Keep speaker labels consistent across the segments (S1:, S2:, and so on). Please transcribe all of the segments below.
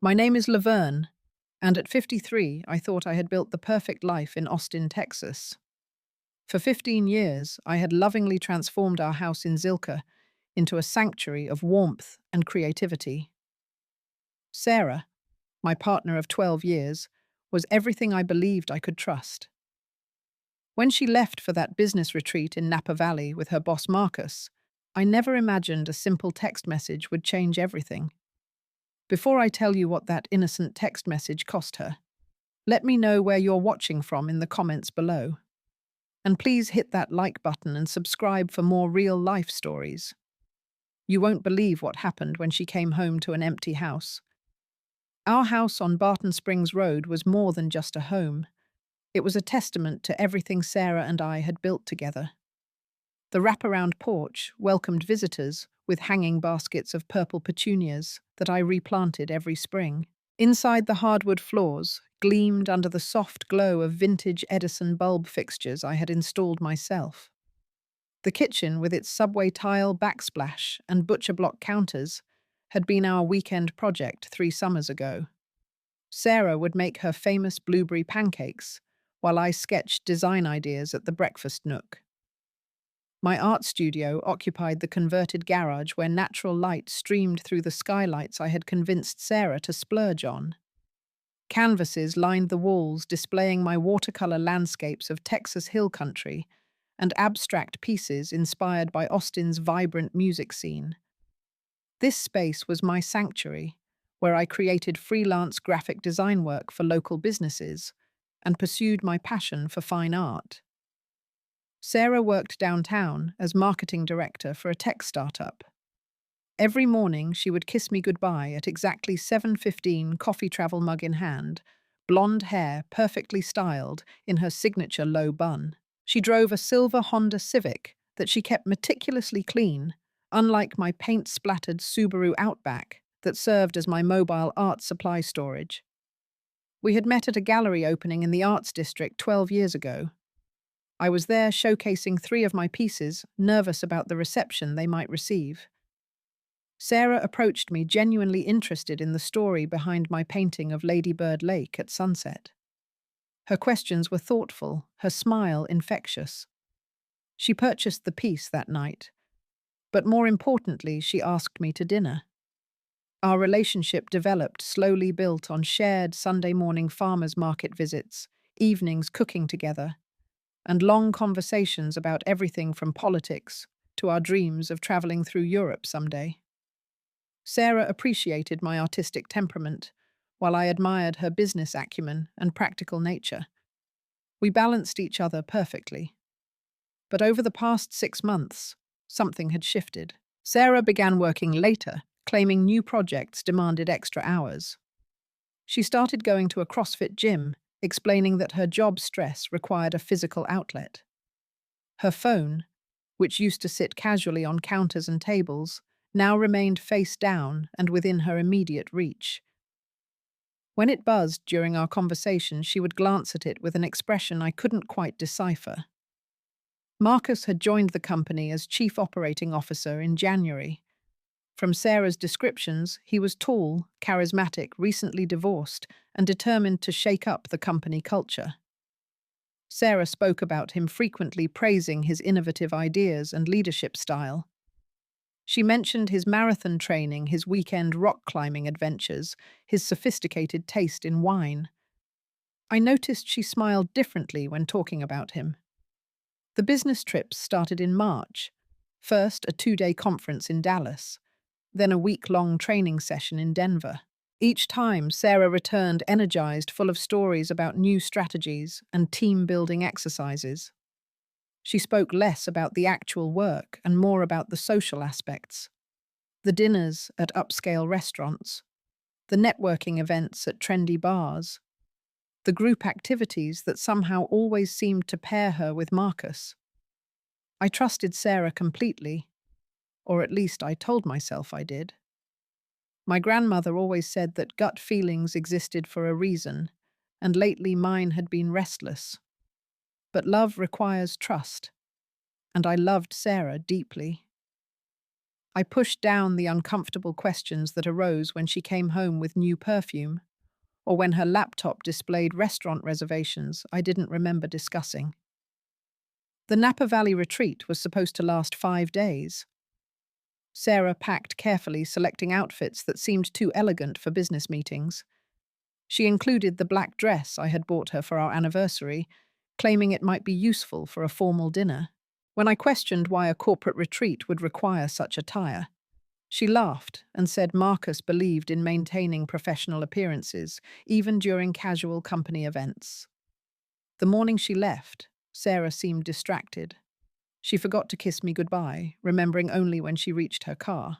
S1: My name is Laverne, and at 53, I thought I had built the perfect life in Austin, Texas. For 15 years, I had lovingly transformed our house in Zilker into a sanctuary of warmth and creativity. Sarah, my partner of 12 years, was everything I believed I could trust. When she left for that business retreat in Napa Valley with her boss Marcus, I never imagined a simple text message would change everything. Before I tell you what that innocent text message cost her, let me know where you're watching from in the comments below. And please hit that like button and subscribe for more real-life stories. You won't believe what happened when she came home to an empty house. Our house on Barton Springs Road was more than just a home. It was a testament to everything Sarah and I had built together. The wraparound porch welcomed visitors with hanging baskets of purple petunias that I replanted every spring. Inside, the hardwood floors gleamed under the soft glow of vintage Edison bulb fixtures I had installed myself. The kitchen, with its subway tile backsplash and butcher block counters, had been our weekend project 3 summers ago. Sarah would make her famous blueberry pancakes, while I sketched design ideas at the breakfast nook. My art studio occupied the converted garage where natural light streamed through the skylights I had convinced Sarah to splurge on. Canvases lined the walls displaying my watercolor landscapes of Texas hill country and abstract pieces inspired by Austin's vibrant music scene. This space was my sanctuary, where I created freelance graphic design work for local businesses and pursued my passion for fine art. Sarah worked downtown as marketing director for a tech startup. Every morning, she would kiss me goodbye at exactly 7:15, coffee travel mug in hand, blonde hair perfectly styled in her signature low bun. She drove a silver Honda Civic that she kept meticulously clean, unlike my paint-splattered Subaru Outback that served as my mobile art supply storage. We had met at a gallery opening in the Arts District 12 years ago. I was there showcasing 3 of my pieces, nervous about the reception they might receive. Sarah approached me genuinely interested in the story behind my painting of Lady Bird Lake at sunset. Her questions were thoughtful, her smile infectious. She purchased the piece that night, but more importantly, she asked me to dinner. Our relationship developed, slowly built on shared Sunday morning farmers market visits, evenings cooking together, and long conversations about everything from politics to our dreams of traveling through Europe someday. Sarah appreciated my artistic temperament, while I admired her business acumen and practical nature. We balanced each other perfectly. But over the past 6 months, something had shifted. Sarah began working later, claiming new projects demanded extra hours. She started going to a CrossFit gym, explaining that her job stress required a physical outlet. Her phone, which used to sit casually on counters and tables, now remained face down and within her immediate reach. When it buzzed during our conversation, she would glance at it with an expression I couldn't quite decipher. Marcus had joined the company as Chief Operating Officer in January. From Sarah's descriptions, he was tall, charismatic, recently divorced, and determined to shake up the company culture. Sarah spoke about him frequently, praising his innovative ideas and leadership style. She mentioned his marathon training, his weekend rock climbing adventures, his sophisticated taste in wine. I noticed she smiled differently when talking about him. The business trips started in March. First, a 2-day conference in Dallas, then a week-long training session in Denver. Each time, Sarah returned energized, full of stories about new strategies and team-building exercises. She spoke less about the actual work and more about the social aspects. The dinners at upscale restaurants, the networking events at trendy bars, the group activities that somehow always seemed to pair her with Marcus. I trusted Sarah completely, or at least I told myself I did. My grandmother always said that gut feelings existed for a reason, and lately mine had been restless. But love requires trust, and I loved Sarah deeply. I pushed down the uncomfortable questions that arose when she came home with new perfume, or when her laptop displayed restaurant reservations I didn't remember discussing. The Napa Valley retreat was supposed to last 5 days. Sarah packed carefully, selecting outfits that seemed too elegant for business meetings. She included the black dress I had bought her for our anniversary, claiming it might be useful for a formal dinner. When I questioned why a corporate retreat would require such attire, she laughed and said Marcus believed in maintaining professional appearances, even during casual company events. The morning she left, Sarah seemed distracted. She forgot to kiss me goodbye, remembering only when she reached her car.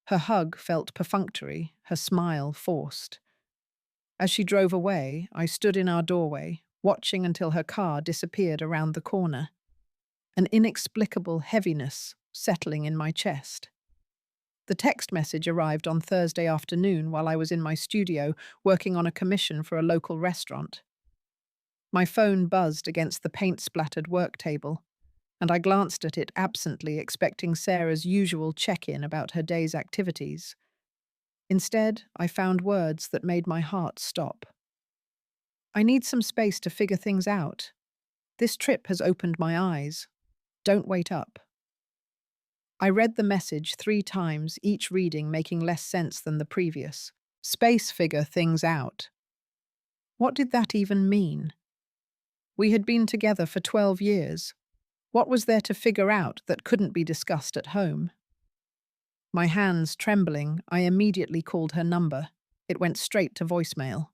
S1: Her hug felt perfunctory, her smile forced. As she drove away, I stood in our doorway, watching until her car disappeared around the corner. An inexplicable heaviness settling in my chest. The text message arrived on Thursday afternoon while I was in my studio working on a commission for a local restaurant. My phone buzzed against the paint-splattered work table, and I glanced at it absently, expecting Sarah's usual check-in about her day's activities. Instead, I found words that made my heart stop. I need some space to figure things out. This trip has opened my eyes. Don't wait up. I read the message 3 times, each reading making less sense than the previous. Space figure things out. What did that even mean? We had been together for 12 years. What was there to figure out that couldn't be discussed at home? My hands trembling, I immediately called her number. It went straight to voicemail.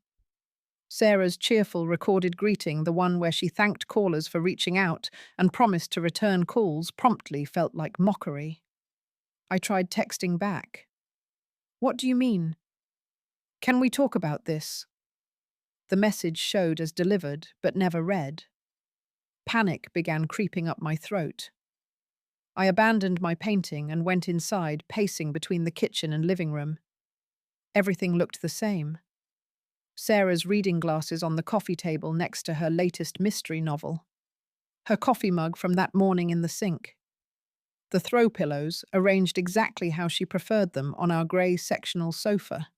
S1: Sarah's cheerful recorded greeting, the one where she thanked callers for reaching out and promised to return calls promptly, felt like mockery. I tried texting back. What do you mean? Can we talk about this? The message showed as delivered, but never read. Panic began creeping up my throat. I abandoned my painting and went inside, pacing between the kitchen and living room. Everything looked the same. Sarah's reading glasses on the coffee table next to her latest mystery novel. Her coffee mug from that morning in the sink. The throw pillows, arranged exactly how she preferred them on our grey sectional sofa.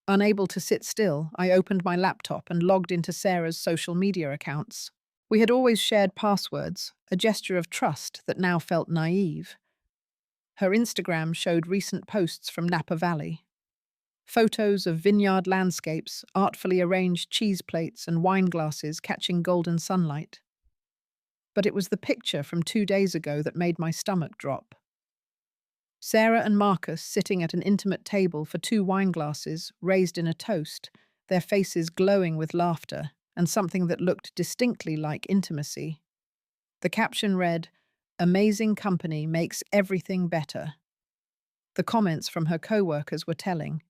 S1: Unable to sit still, I opened my laptop and logged into Sarah's social media accounts. We had always shared passwords, a gesture of trust that now felt naive. Her Instagram showed recent posts from Napa Valley. Photos of vineyard landscapes, artfully arranged cheese plates and wine glasses catching golden sunlight. But it was the picture from 2 days ago that made my stomach drop. Sarah and Marcus sitting at an intimate table for 2 wine glasses, raised in a toast, their faces glowing with laughter, and something that looked distinctly like intimacy. The caption read, "Amazing company makes everything better." The comments from her co-workers were telling.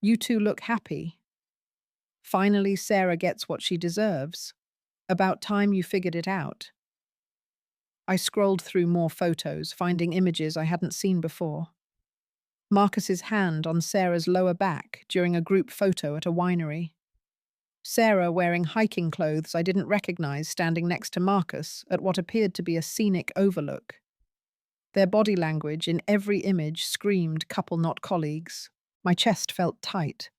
S1: You two look happy. Finally, Sarah gets what she deserves. About time you figured it out. I scrolled through more photos, finding images I hadn't seen before. Marcus's hand on Sarah's lower back during a group photo at a winery. Sarah wearing hiking clothes I didn't recognize standing next to Marcus at what appeared to be a scenic overlook. Their body language in every image screamed couple not colleagues. My chest felt tight.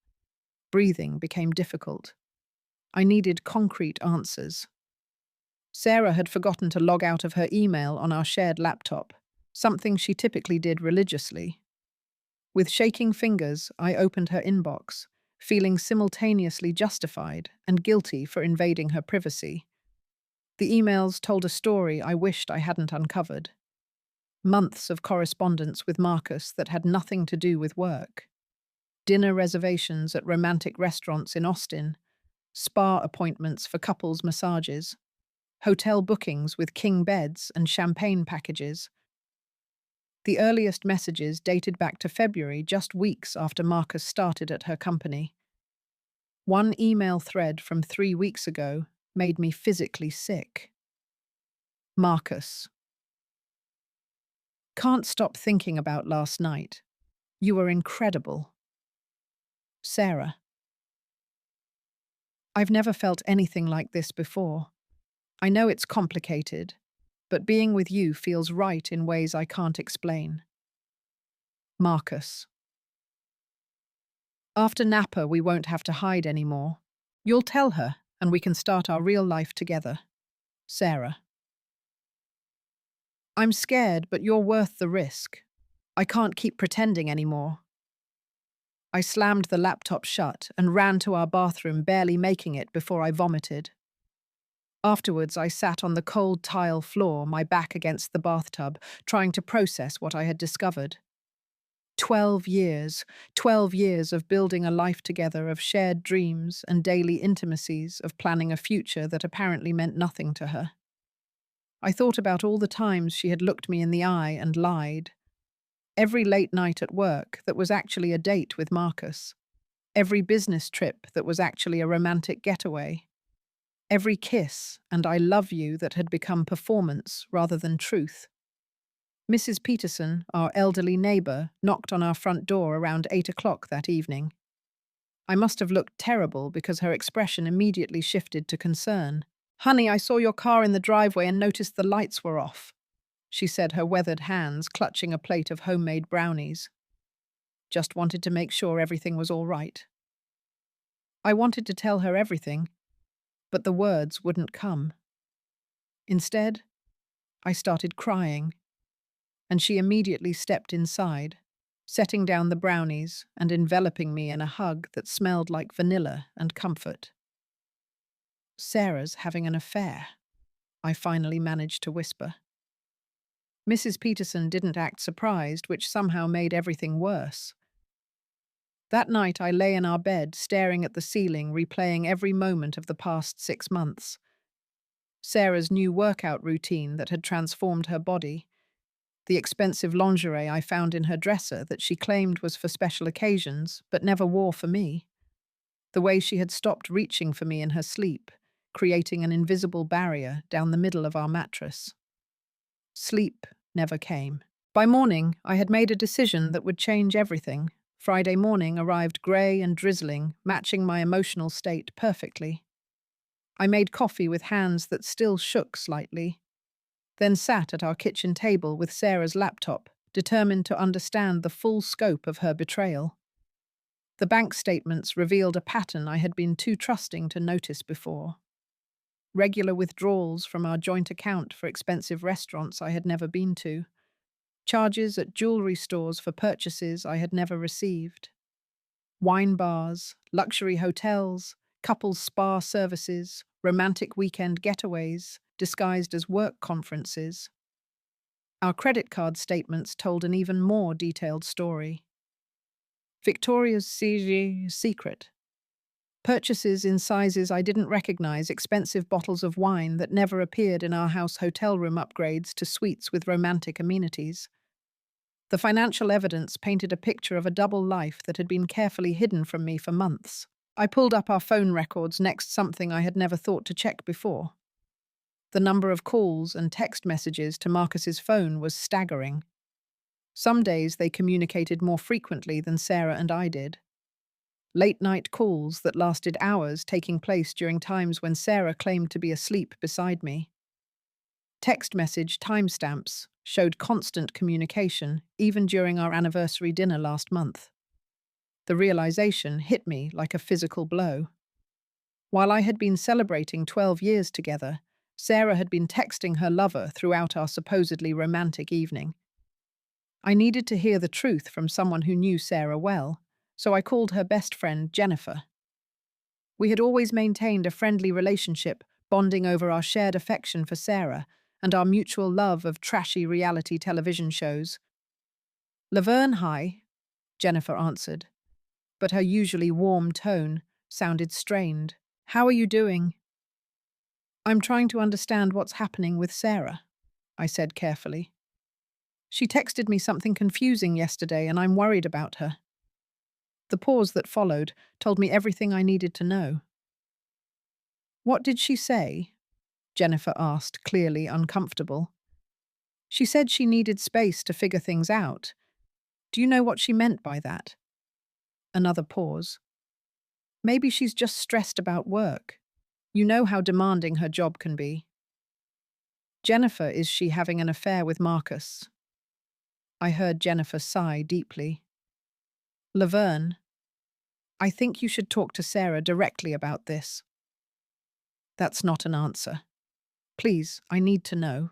S1: Breathing became difficult. I needed concrete answers. Sarah had forgotten to log out of her email on our shared laptop, something she typically did religiously. With shaking fingers, I opened her inbox, feeling simultaneously justified and guilty for invading her privacy. The emails told a story I wished I hadn't uncovered. Months of correspondence with Marcus that had nothing to do with work. Dinner reservations at romantic restaurants in Austin, spa appointments for couples massages, hotel bookings with king beds and champagne packages. The earliest messages dated back to February, just weeks after Marcus started at her company. One email thread from 3 weeks ago made me physically sick. Marcus. Can't stop thinking about last night. You were incredible. Sarah. I've never felt anything like this before. I know it's complicated, but being with you feels right in ways I can't explain. Marcus. After Napa, we won't have to hide anymore. You'll tell her, and we can start our real life together. Sarah. I'm scared, but you're worth the risk. I can't keep pretending anymore. I slammed the laptop shut and ran to our bathroom, barely making it before I vomited. Afterwards, I sat on the cold tile floor, my back against the bathtub, trying to process what I had discovered. 12 years, 12 years of building a life together, of shared dreams and daily intimacies, of planning a future that apparently meant nothing to her. I thought about all the times she had looked me in the eye and lied. Every late night at work that was actually a date with Marcus. Every business trip that was actually a romantic getaway. Every kiss and I love you that had become performance rather than truth. Mrs. Peterson, our elderly neighbour, knocked on our front door around 8 o'clock that evening. I must have looked terrible because her expression immediately shifted to concern. "Honey, I saw your car in the driveway and noticed the lights were off," she said, her weathered hands clutching a plate of homemade brownies. Just wanted to make sure everything was all right. I wanted to tell her everything, but the words wouldn't come. Instead, I started crying, and she immediately stepped inside, setting down the brownies and enveloping me in a hug that smelled like vanilla and comfort. "Sarah's having an affair," I finally managed to whisper. Mrs. Peterson didn't act surprised, which somehow made everything worse. That night I lay in our bed, staring at the ceiling, replaying every moment of the past 6 months. Sarah's new workout routine that had transformed her body, the expensive lingerie I found in her dresser that she claimed was for special occasions but never wore for me, the way she had stopped reaching for me in her sleep, creating an invisible barrier down the middle of our mattress. Sleep never came. By morning, I had made a decision that would change everything. Friday morning arrived grey and drizzling, matching my emotional state perfectly. I made coffee with hands that still shook slightly, then sat at our kitchen table with Sarah's laptop, determined to understand the full scope of her betrayal. The bank statements revealed a pattern I had been too trusting to notice before. Regular withdrawals from our joint account for expensive restaurants I had never been to. Charges at jewelry stores for purchases I had never received. Wine bars, luxury hotels, couples spa services, romantic weekend getaways, disguised as work conferences. Our credit card statements told an even more detailed story. Victoria's Secret. Purchases in sizes I didn't recognize, expensive bottles of wine that never appeared in our house hotel room upgrades to suites with romantic amenities. The financial evidence painted a picture of a double life that had been carefully hidden from me for months. I pulled up our phone records, next something I had never thought to check before. The number of calls and text messages to Marcus's phone was staggering. Some days they communicated more frequently than Sarah and I did. Late-night calls that lasted hours, taking place during times when Sarah claimed to be asleep beside me. Text message timestamps showed constant communication, even during our anniversary dinner last month. The realization hit me like a physical blow. While I had been celebrating 12 years together, Sarah had been texting her lover throughout our supposedly romantic evening. I needed to hear the truth from someone who knew Sarah well, so I called her best friend, Jennifer. We had always maintained a friendly relationship, bonding over our shared affection for Sarah and our mutual love of trashy reality television shows. "Laverne, hi," Jennifer answered, but her usually warm tone sounded strained. "How are you doing?" "I'm trying to understand what's happening with Sarah," I said carefully. "She texted me something confusing yesterday and I'm worried about her." The pause that followed told me everything I needed to know. "What did she say?" Jennifer asked, clearly uncomfortable. "She said she needed space to figure things out. Do you know what she meant by that?" Another pause. "Maybe she's just stressed about work. You know how demanding her job can be." Jennifer, is she having an affair with Marcus? I heard Jennifer sigh deeply. Laverne, I think you should talk to Sarah directly about this. That's not an answer. Please, I need to know.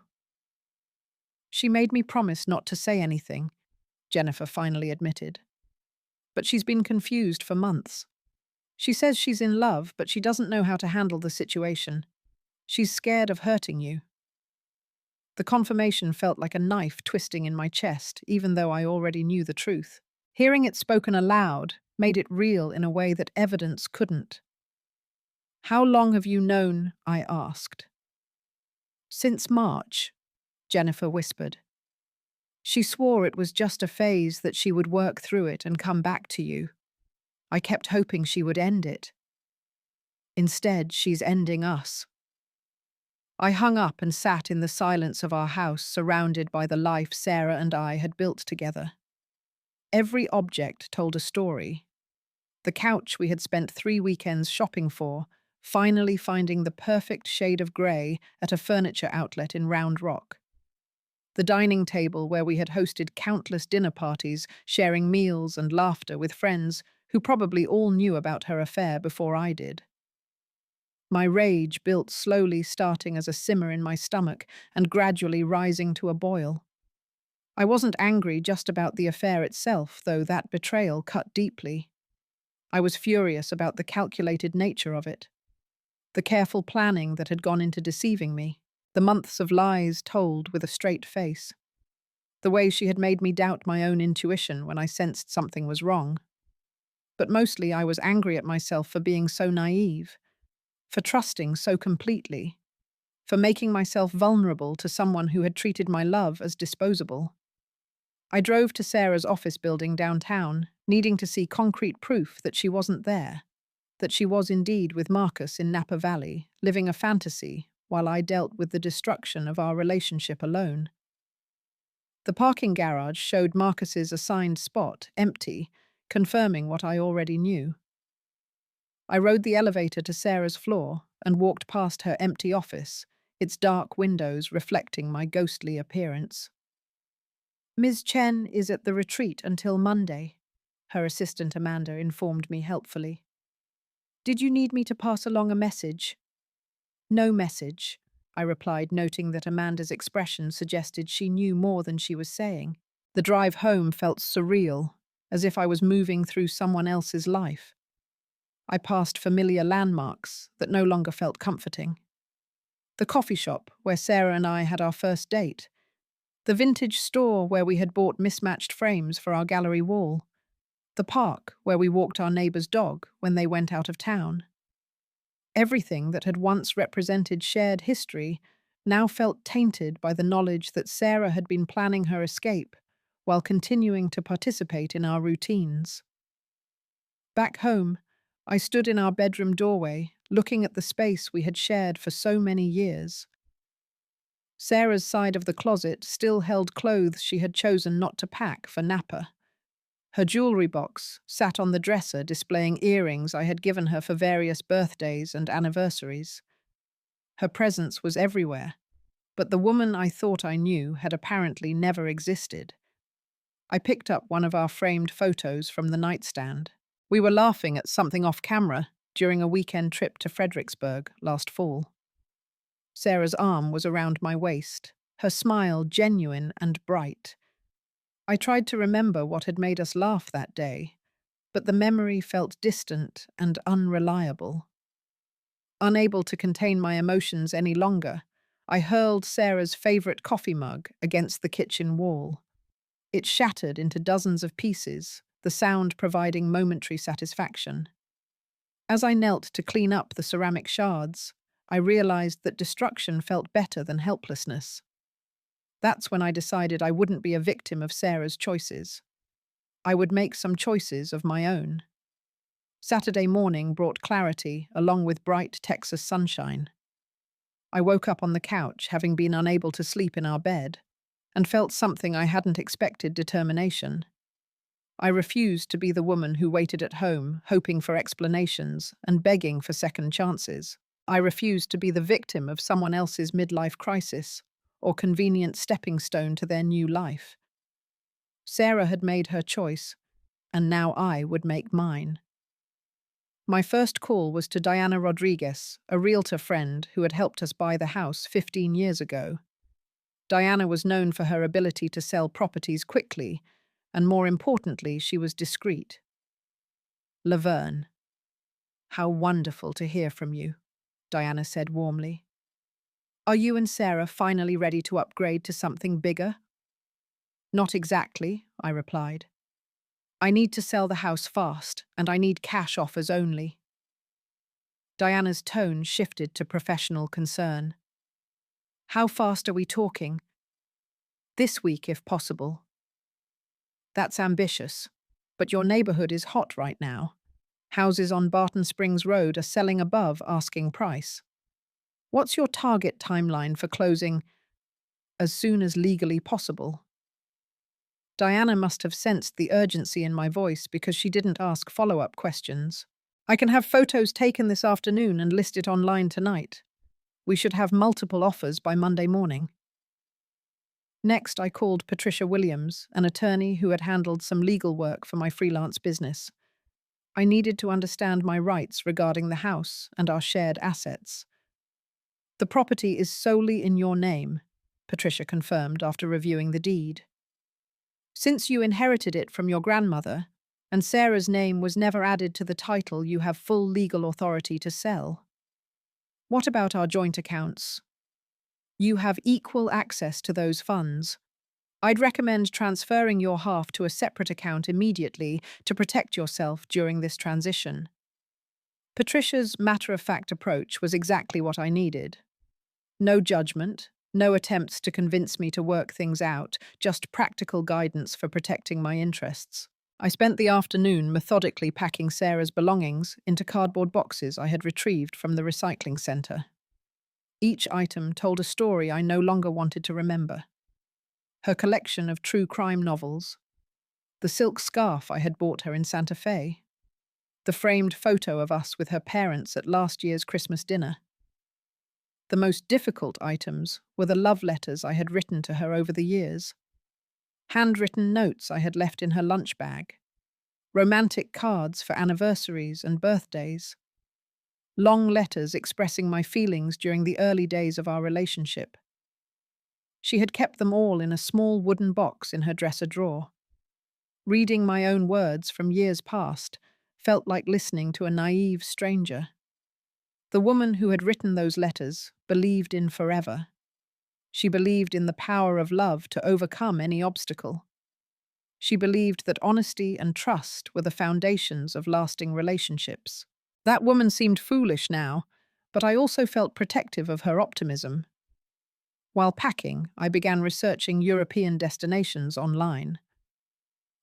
S1: She made me promise not to say anything, Jennifer finally admitted. But she's been confused for months. She says she's in love, but she doesn't know how to handle the situation. She's scared of hurting you. The confirmation felt like a knife twisting in my chest, even though I already knew the truth. Hearing it spoken aloud made it real in a way that evidence couldn't. How long have you known? I asked. Since March, Jennifer whispered. She swore it was just a phase, that she would work through it and come back to you. I kept hoping she would end it. Instead, she's ending us. I hung up and sat in the silence of our house, surrounded by the life Sarah and I had built together. Every object told a story. The couch we had spent 3 weekends shopping for, finally finding the perfect shade of grey at a furniture outlet in Round Rock. The dining table where we had hosted countless dinner parties, sharing meals and laughter with friends who probably all knew about her affair before I did. My rage built slowly, starting as a simmer in my stomach and gradually rising to a boil. I wasn't angry just about the affair itself, though that betrayal cut deeply. I was furious about the calculated nature of it, the careful planning that had gone into deceiving me, the months of lies told with a straight face, the way she had made me doubt my own intuition when I sensed something was wrong. But mostly I was angry at myself for being so naive, for trusting so completely, for making myself vulnerable to someone who had treated my love as disposable. I drove to Sarah's office building downtown, needing to see concrete proof that she wasn't there, that she was indeed with Marcus in Napa Valley, living a fantasy while I dealt with the destruction of our relationship alone. The parking garage showed Marcus's assigned spot empty, confirming what I already knew. I rode the elevator to Sarah's floor and walked past her empty office, its dark windows reflecting my ghostly appearance. Ms. Chen is at the retreat until Monday, her assistant Amanda informed me helpfully. Did you need me to pass along a message? No message, I replied, noting that Amanda's expression suggested she knew more than she was saying. The drive home felt surreal, as if I was moving through someone else's life. I passed familiar landmarks that no longer felt comforting. The coffee shop where Sarah and I had our first date. The vintage store where we had bought mismatched frames for our gallery wall. The park where we walked our neighbour's dog when they went out of town. Everything that had once represented shared history now felt tainted by the knowledge that Sarah had been planning her escape while continuing to participate in our routines. Back home, I stood in our bedroom doorway, looking at the space we had shared for so many years. Sarah's side of the closet still held clothes she had chosen not to pack for Napa. Her jewelry box sat on the dresser, displaying earrings I had given her for various birthdays and anniversaries. Her presence was everywhere, but the woman I thought I knew had apparently never existed. I picked up one of our framed photos from the nightstand. We were laughing at something off camera during a weekend trip to Fredericksburg last fall. Sarah's arm was around my waist, her smile genuine and bright. I tried to remember what had made us laugh that day, but the memory felt distant and unreliable. Unable to contain my emotions any longer, I hurled Sarah's favorite coffee mug against the kitchen wall. It shattered into dozens of pieces, the sound providing momentary satisfaction. As I knelt to clean up the ceramic shards, I realized that destruction felt better than helplessness. That's when I decided I wouldn't be a victim of Sarah's choices. I would make some choices of my own. Saturday morning brought clarity along with bright Texas sunshine. I woke up on the couch, having been unable to sleep in our bed, and felt something I hadn't expected: determination. I refused to be the woman who waited at home, hoping for explanations and begging for second chances. I refused to be the victim of someone else's midlife crisis, or convenient stepping stone to their new life. Sarah had made her choice, and now I would make mine. My first call was to Diana Rodriguez, a realtor friend who had helped us buy the house 15 years ago. Diana was known for her ability to sell properties quickly, and more importantly, she was discreet. Laverne, how wonderful to hear from you, Diana said warmly. Are you and Sarah finally ready to upgrade to something bigger? Not exactly, I replied. I need to sell the house fast, and I need cash offers only. Diana's tone shifted to professional concern. How fast are we talking? This week, if possible. That's ambitious, but your neighborhood is hot right now. Houses on Barton Springs Road are selling above asking price. What's your target timeline for closing as soon as legally possible? Diana must have sensed the urgency in my voice because she didn't ask follow-up questions. I can have photos taken this afternoon and list it online tonight. We should have multiple offers by Monday morning. Next, I called Patricia Williams, an attorney who had handled some legal work for my freelance business. I needed to understand my rights regarding the house and our shared assets. The property is solely in your name, Patricia confirmed after reviewing the deed. Since you inherited it from your grandmother, and Sarah's name was never added to the title, you have full legal authority to sell. What about our joint accounts? You have equal access to those funds. I'd recommend transferring your half to a separate account immediately to protect yourself during this transition. Patricia's matter-of-fact approach was exactly what I needed. No judgment, no attempts to convince me to work things out, just practical guidance for protecting my interests. I spent the afternoon methodically packing Sarah's belongings into cardboard boxes I had retrieved from the recycling centre. Each item told a story I no longer wanted to remember. Her collection of true crime novels, the silk scarf I had bought her in Santa Fe, the framed photo of us with her parents at last year's Christmas dinner. The most difficult items were the love letters I had written to her over the years, handwritten notes I had left in her lunch bag, romantic cards for anniversaries and birthdays, long letters expressing my feelings during the early days of our relationship. She had kept them all in a small wooden box in her dresser drawer. Reading my own words from years past felt like listening to a naive stranger. The woman who had written those letters believed in forever. She believed in the power of love to overcome any obstacle. She believed that honesty and trust were the foundations of lasting relationships. That woman seemed foolish now, but I also felt protective of her optimism. While packing, I began researching European destinations online.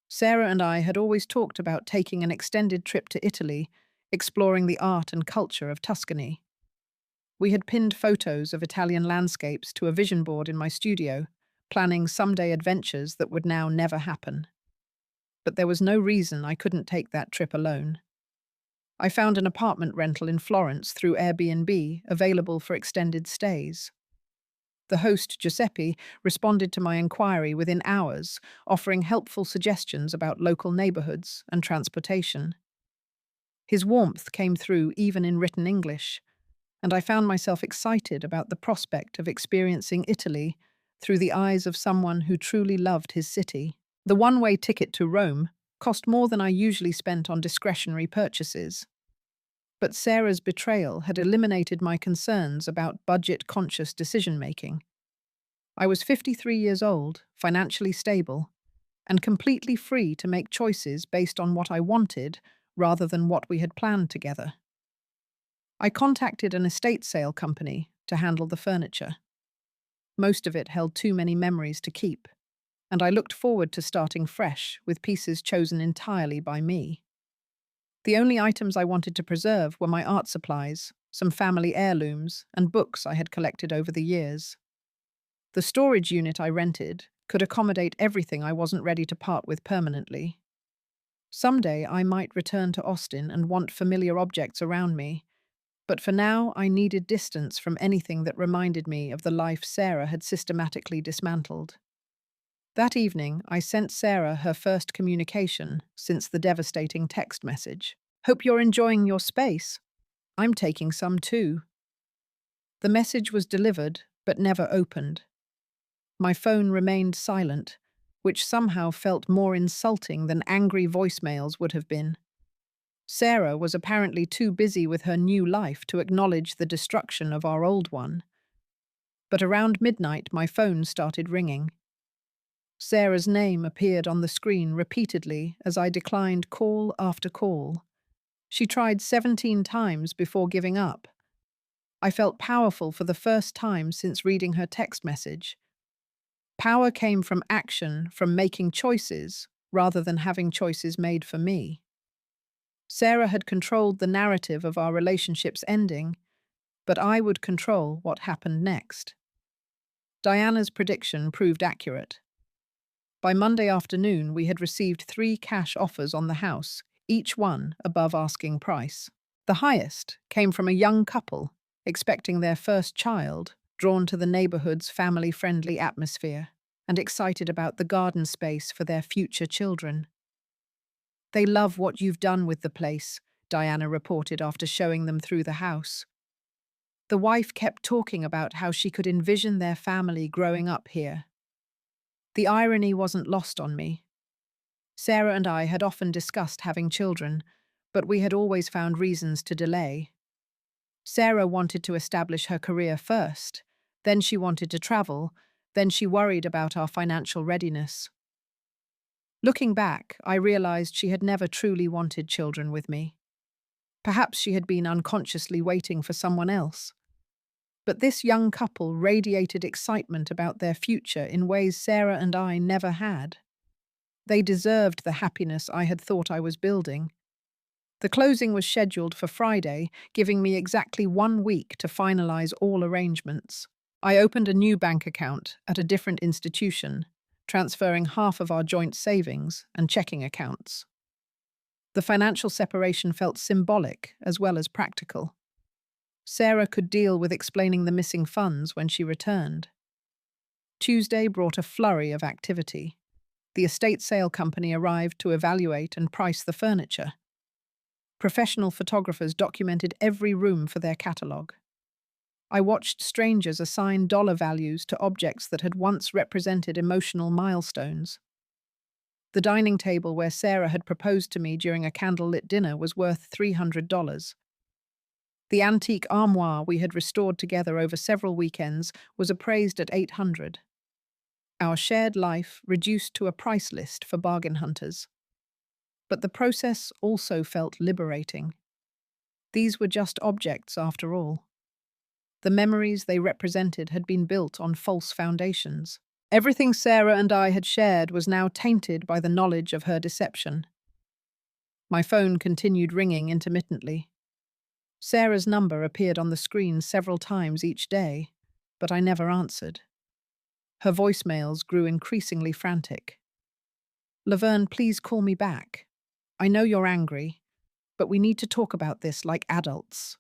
S1: Sarah and I had always talked about taking an extended trip to Italy, exploring the art and culture of Tuscany. We had pinned photos of Italian landscapes to a vision board in my studio, planning someday adventures that would now never happen. But there was no reason I couldn't take that trip alone. I found an apartment rental in Florence through Airbnb, available for extended stays. The host, Giuseppe, responded to my inquiry within hours, offering helpful suggestions about local neighborhoods and transportation. His warmth came through even in written English, and I found myself excited about the prospect of experiencing Italy through the eyes of someone who truly loved his city. The one-way ticket to Rome cost more than I usually spent on discretionary purchases. But Sarah's betrayal had eliminated my concerns about budget-conscious decision-making. I was 53 years old, financially stable, and completely free to make choices based on what I wanted rather than what we had planned together. I contacted an estate sale company to handle the furniture. Most of it held too many memories to keep, and I looked forward to starting fresh with pieces chosen entirely by me. The only items I wanted to preserve were my art supplies, some family heirlooms, and books I had collected over the years. The storage unit I rented could accommodate everything I wasn't ready to part with permanently. Someday I might return to Austin and want familiar objects around me, But for now, I needed distance from anything that reminded me of the life Sarah had systematically dismantled. That evening, I sent Sarah her first communication since the devastating text message. "Hope you're enjoying your space. I'm taking some too." The message was delivered, but never opened. My phone remained silent, which somehow felt more insulting than angry voicemails would have been. Sarah was apparently too busy with her new life to acknowledge the destruction of our old one. But around midnight, my phone started ringing. Sarah's name appeared on the screen repeatedly as I declined call after call. She tried 17 times before giving up. I felt powerful for the first time since reading her text message. Power came from action, from making choices, rather than having choices made for me. Sarah had controlled the narrative of our relationship's ending, but I would control what happened next. Diana's prediction proved accurate. By Monday afternoon, we had received 3 cash offers on the house, each one above asking price. The highest came from a young couple expecting their first child, drawn to the neighborhood's family-friendly atmosphere and excited about the garden space for their future children. "They love what you've done with the place," Diana reported after showing them through the house. The wife kept talking about how she could envision their family growing up here. The irony wasn't lost on me. Sarah and I had often discussed having children, but we had always found reasons to delay. Sarah wanted to establish her career first, then she wanted to travel, then she worried about our financial readiness. Looking back, I realized she had never truly wanted children with me. Perhaps she had been unconsciously waiting for someone else. But this young couple radiated excitement about their future in ways Sarah and I never had. They deserved the happiness I had thought I was building. The closing was scheduled for Friday, giving me exactly 1 week to finalize all arrangements. I opened a new bank account at a different institution, transferring half of our joint savings and checking accounts. The financial separation felt symbolic as well as practical. Sarah could deal with explaining the missing funds when she returned. Tuesday brought a flurry of activity. The estate sale company arrived to evaluate and price the furniture. Professional photographers documented every room for their catalogue. I watched strangers assign dollar values to objects that had once represented emotional milestones. The dining table where Sarah had proposed to me during a candlelit dinner was worth $300. The antique armoire we had restored together over several weekends was appraised at $800. Our shared life reduced to a price list for bargain hunters. But the process also felt liberating. These were just objects after all. The memories they represented had been built on false foundations. Everything Sarah and I had shared was now tainted by the knowledge of her deception. My phone continued ringing intermittently. Sarah's number appeared on the screen several times each day, but I never answered. Her voicemails grew increasingly frantic. "Laverne, please call me back. I know you're angry, but we need to talk about this like adults.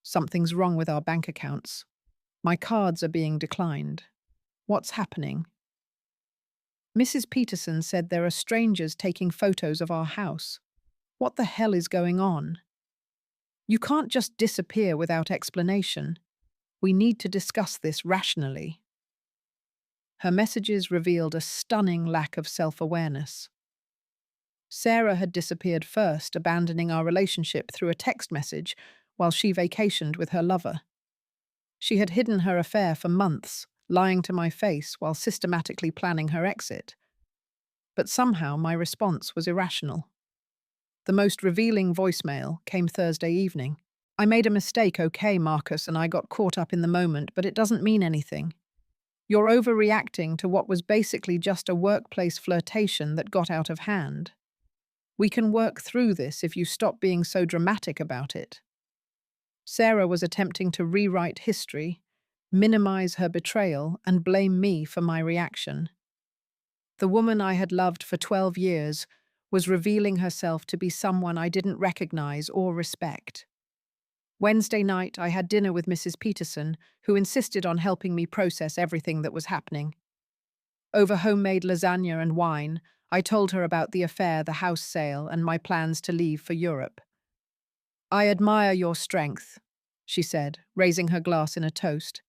S1: Something's wrong with our bank accounts. My cards are being declined. What's happening?" "Mrs. Peterson said there are strangers taking photos of our house. What the hell is going on? You can't just disappear without explanation. We need to discuss this rationally." Her messages revealed a stunning lack of self-awareness. Sarah had disappeared first, abandoning our relationship through a text message while she vacationed with her lover. She had hidden her affair for months, lying to my face while systematically planning her exit. But somehow my response was irrational. The most revealing voicemail came Thursday evening. "I made a mistake, okay, Marcus, and I got caught up in the moment, but it doesn't mean anything. You're overreacting to what was basically just a workplace flirtation that got out of hand. We can work through this if you stop being so dramatic about it." Sarah was attempting to rewrite history, minimize her betrayal, and blame me for my reaction. The woman I had loved for 12 years was revealing herself to be someone I didn't recognize or respect. Wednesday night, I had dinner with Mrs. Peterson, who insisted on helping me process everything that was happening. Over homemade lasagna and wine, I told her about the affair, the house sale, and my plans to leave for Europe. "I admire your strength," she said, raising her glass in a toast.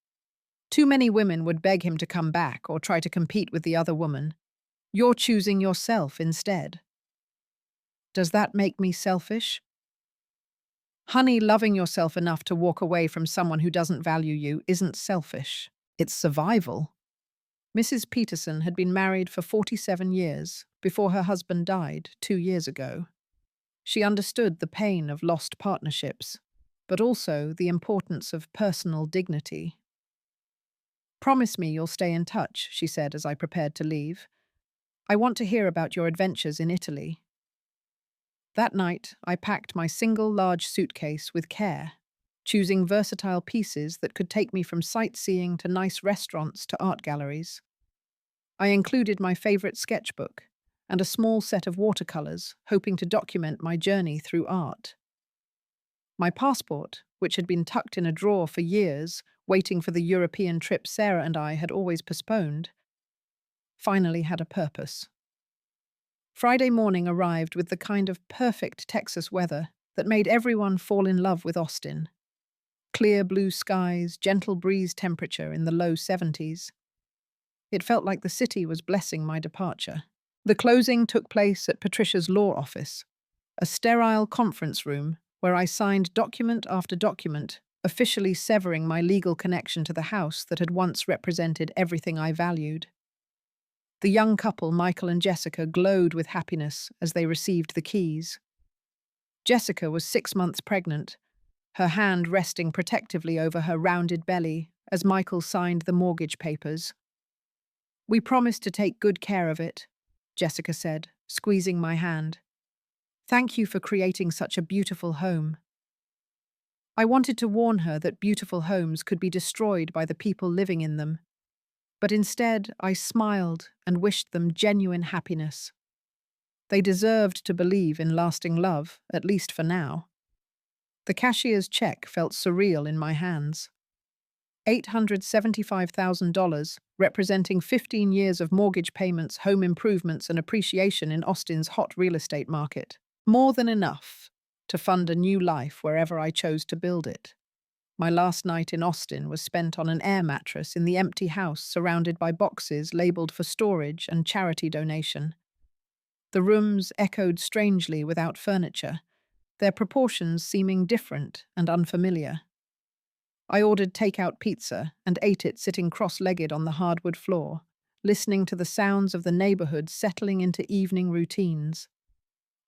S1: "Too many women would beg him to come back or try to compete with the other woman. You're choosing yourself instead." "Does that make me selfish?" "Honey, loving yourself enough to walk away from someone who doesn't value you isn't selfish. It's survival." Mrs. Peterson had been married for 47 years before her husband died 2 years ago. She understood the pain of lost partnerships, but also the importance of personal dignity. "Promise me you'll stay in touch," she said as I prepared to leave. "I want to hear about your adventures in Italy." That night, I packed my single large suitcase with care, choosing versatile pieces that could take me from sightseeing to nice restaurants to art galleries. I included my favorite sketchbook and a small set of watercolors, hoping to document my journey through art. My passport, which had been tucked in a drawer for years, waiting for the European trip Sarah and I had always postponed, finally had a purpose. Friday morning arrived with the kind of perfect Texas weather that made everyone fall in love with Austin. Clear blue skies, gentle breeze temperature in the low 70s. It felt like the city was blessing my departure. The closing took place at Patricia's law office, a sterile conference room where I signed document after document, officially severing my legal connection to the house that had once represented everything I valued. The young couple, Michael and Jessica, glowed with happiness as they received the keys. Jessica was 6 months pregnant, her hand resting protectively over her rounded belly as Michael signed the mortgage papers. "We promise to take good care of it," Jessica said, squeezing my hand. "Thank you for creating such a beautiful home." I wanted to warn her that beautiful homes could be destroyed by the people living in them, but instead I smiled and wished them genuine happiness. They deserved to believe in lasting love, at least for now. The cashier's check felt surreal in my hands. $875,000, representing 15 years of mortgage payments, home improvements, and appreciation in Austin's hot real estate market. More than enough to fund a new life wherever I chose to build it. My last night in Austin was spent on an air mattress in the empty house surrounded by boxes labeled for storage and charity donation. The rooms echoed strangely without furniture, their proportions seeming different and unfamiliar. I ordered takeout pizza and ate it sitting cross-legged on the hardwood floor, listening to the sounds of the neighborhood settling into evening routines.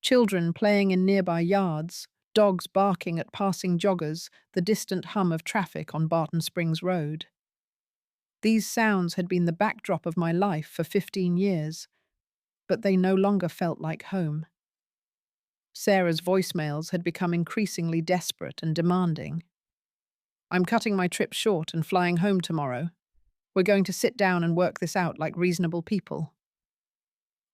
S1: Children playing in nearby yards, dogs barking at passing joggers, the distant hum of traffic on Barton Springs Road. These sounds had been the backdrop of my life for 15 years, but they no longer felt like home. Sarah's voicemails had become increasingly desperate and demanding. "I'm cutting my trip short and flying home tomorrow. We're going to sit down and work this out like reasonable people.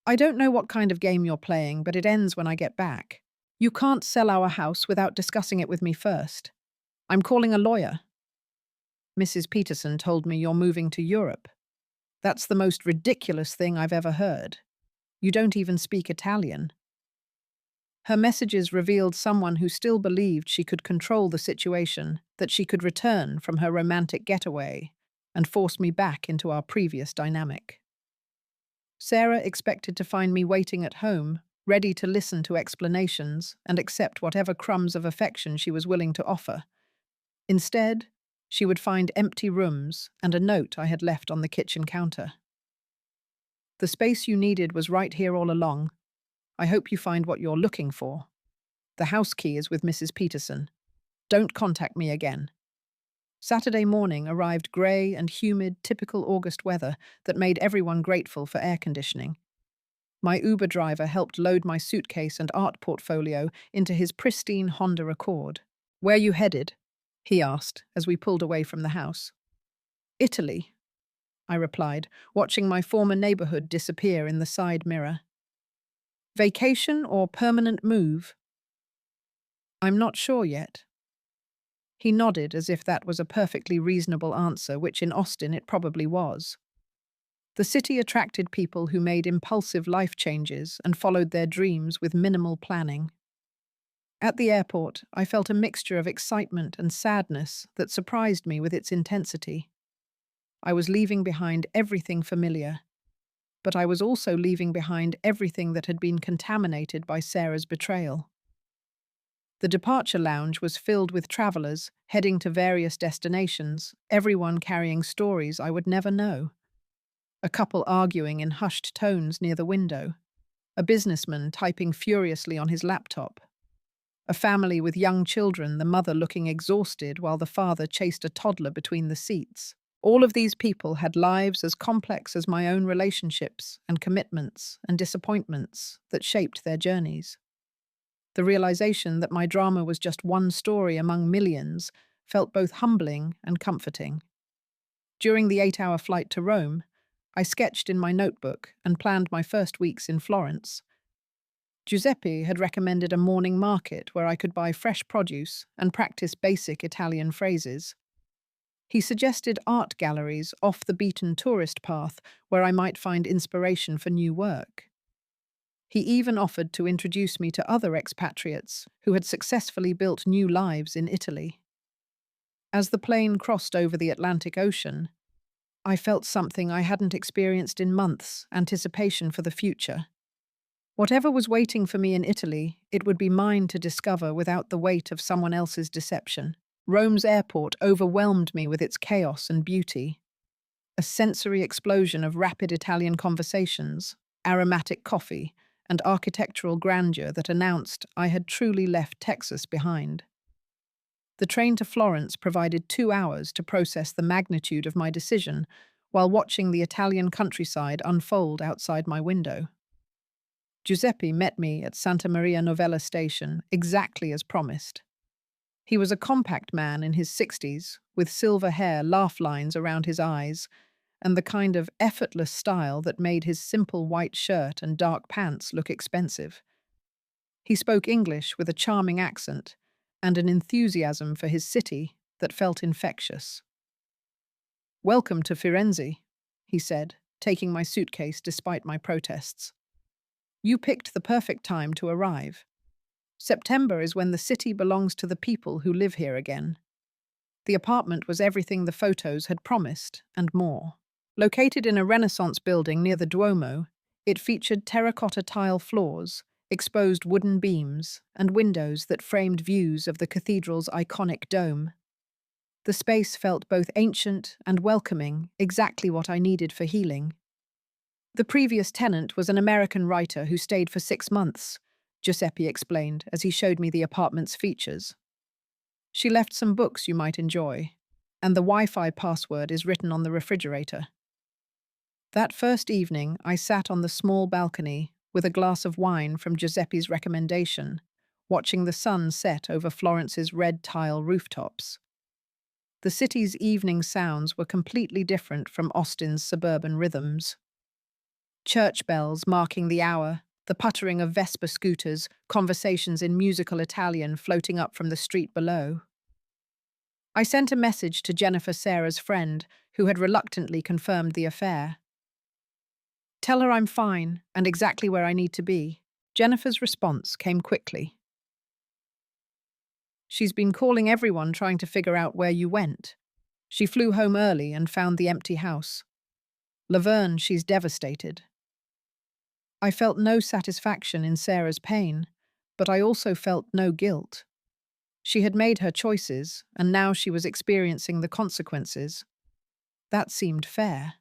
S1: I don't know what kind of game you're playing, but it ends when I get back. You can't sell our house without discussing it with me first. I'm calling a lawyer." "Mrs. Peterson told me you're moving to Europe. That's the most ridiculous thing I've ever heard. You don't even speak Italian." Her messages revealed someone who still believed she could control the situation, that she could return from her romantic getaway and force me back into our previous dynamic. Sarah expected to find me waiting at home, ready to listen to explanations and accept whatever crumbs of affection she was willing to offer. Instead, she would find empty rooms and a note I had left on the kitchen counter. "The space you needed was right here all along. I hope you find what you're looking for. The house key is with Mrs. Peterson. Don't contact me again." Saturday morning arrived grey and humid, typical August weather that made everyone grateful for air conditioning. My Uber driver helped load my suitcase and art portfolio into his pristine Honda Accord. "Where you headed?" he asked as we pulled away from the house. "Italy," I replied, watching my former neighborhood disappear in the side mirror. "Vacation or permanent move?" "I'm not sure yet." He nodded as if that was a perfectly reasonable answer, which in Austin it probably was. The city attracted people who made impulsive life changes and followed their dreams with minimal planning. At the airport, I felt a mixture of excitement and sadness that surprised me with its intensity. I was leaving behind everything familiar, but I was also leaving behind everything that had been contaminated by Sarah's betrayal. The departure lounge was filled with travelers heading to various destinations, everyone carrying stories I would never know. A couple arguing in hushed tones near the window, a businessman typing furiously on his laptop, a family with young children, the mother looking exhausted while the father chased a toddler between the seats. All of these people had lives as complex as my own relationships and commitments and disappointments that shaped their journeys. The realization that my drama was just one story among millions felt both humbling and comforting. During the 8-hour flight to Rome, I sketched in my notebook and planned my first weeks in Florence. Giuseppe had recommended a morning market where I could buy fresh produce and practice basic Italian phrases. He suggested art galleries off the beaten tourist path where I might find inspiration for new work. He even offered to introduce me to other expatriates who had successfully built new lives in Italy. As the plane crossed over the Atlantic Ocean, I felt something I hadn't experienced in months: anticipation for the future. Whatever was waiting for me in Italy, it would be mine to discover without the weight of someone else's deception. Rome's airport overwhelmed me with its chaos and beauty. A sensory explosion of rapid Italian conversations, aromatic coffee, and architectural grandeur that announced I had truly left Texas behind. The train to Florence provided 2 hours to process the magnitude of my decision while watching the Italian countryside unfold outside my window. Giuseppe met me at Santa Maria Novella station exactly as promised. He was a compact man in his 60s, with silver hair, laugh lines around his eyes, and the kind of effortless style that made his simple white shirt and dark pants look expensive. He spoke English with a charming accent and an enthusiasm for his city that felt infectious. "Welcome to Firenze," he said, taking my suitcase despite my protests. "You picked the perfect time to arrive. September is when the city belongs to the people who live here again." The apartment was everything the photos had promised, and more. Located in a Renaissance building near the Duomo, it featured terracotta tile floors, exposed wooden beams, and windows that framed views of the cathedral's iconic dome. The space felt both ancient and welcoming, exactly what I needed for healing. The previous tenant was an American writer who stayed for 6 months, Giuseppe explained as he showed me the apartment's features. "She left some books you might enjoy, and the Wi-Fi password is written on the refrigerator." That first evening, I sat on the small balcony with a glass of wine from Giuseppe's recommendation, watching the sun set over Florence's red tile rooftops. The city's evening sounds were completely different from Austin's suburban rhythms. Church bells marking the hour, the puttering of Vespa scooters, conversations in musical Italian floating up from the street below. I sent a message to Jennifer, Sarah's friend, who had reluctantly confirmed the affair. "Tell her I'm fine and exactly where I need to be." Jennifer's response came quickly. "She's been calling everyone trying to figure out where you went. She flew home early and found the empty house. Laverne, she's devastated." I felt no satisfaction in Sarah's pain, but I also felt no guilt. She had made her choices, and now she was experiencing the consequences. That seemed fair.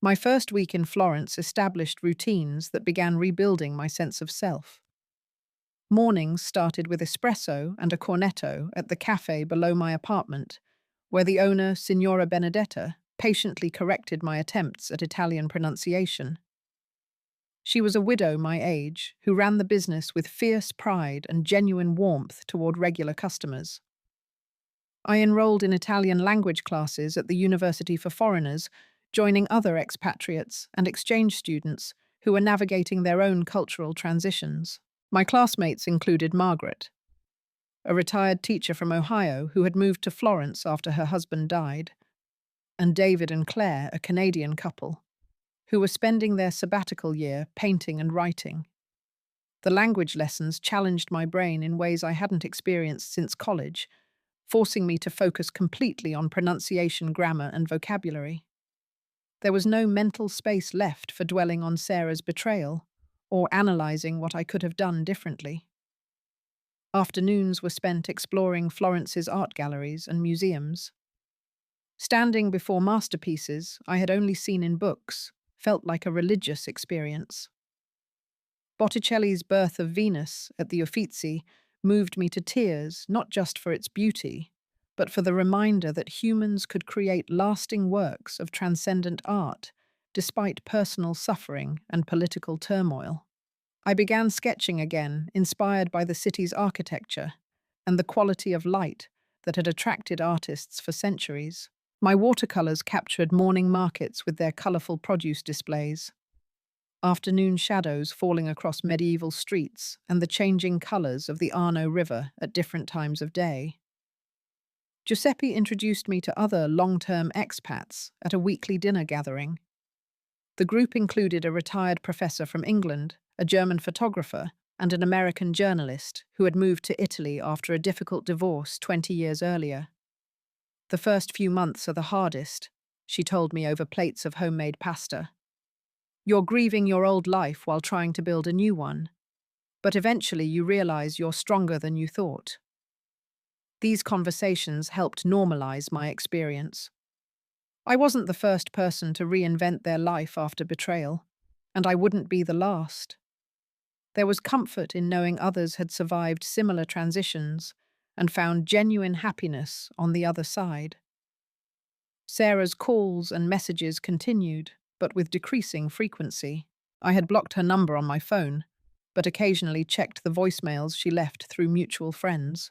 S1: My first week in Florence established routines that began rebuilding my sense of self. Mornings started with espresso and a cornetto at the cafe below my apartment, where the owner, Signora Benedetta, patiently corrected my attempts at Italian pronunciation. She was a widow my age who ran the business with fierce pride and genuine warmth toward regular customers. I enrolled in Italian language classes at the University for Foreigners, joining other expatriates and exchange students who were navigating their own cultural transitions. My classmates included Margaret. a retired teacher from Ohio who had moved to Florence after her husband died, and David and Claire, a Canadian couple, who were spending their sabbatical year painting and writing. The language lessons challenged my brain in ways I hadn't experienced since college, forcing me to focus completely on pronunciation, grammar, and vocabulary. There was no mental space left for dwelling on Sarah's betrayal or analysing what I could have done differently. Afternoons were spent exploring Florence's art galleries and museums. Standing before masterpieces I had only seen in books felt like a religious experience. Botticelli's Birth of Venus at the Uffizi moved me to tears, not just for its beauty, but for the reminder that humans could create lasting works of transcendent art despite personal suffering and political turmoil. I began sketching again, inspired by the city's architecture and the quality of light that had attracted artists for centuries. My watercolors captured morning markets with their colorful produce displays, afternoon shadows falling across medieval streets, and the changing colors of the Arno River at different times of day. Giuseppe introduced me to other long-term expats at a weekly dinner gathering. The group included a retired professor from England, a German photographer, and an American journalist who had moved to Italy after a difficult divorce 20 years earlier. The first few months are the hardest, she told me over plates of homemade pasta. You're grieving your old life while trying to build a new one, but eventually you realize you're stronger than you thought. These conversations helped normalize my experience. I wasn't the first person to reinvent their life after betrayal, and I wouldn't be the last. There was comfort in knowing others had survived similar transitions and found genuine happiness on the other side. Sarah's calls and messages continued, but with decreasing frequency. I had blocked her number on my phone, but occasionally checked the voicemails she left through mutual friends.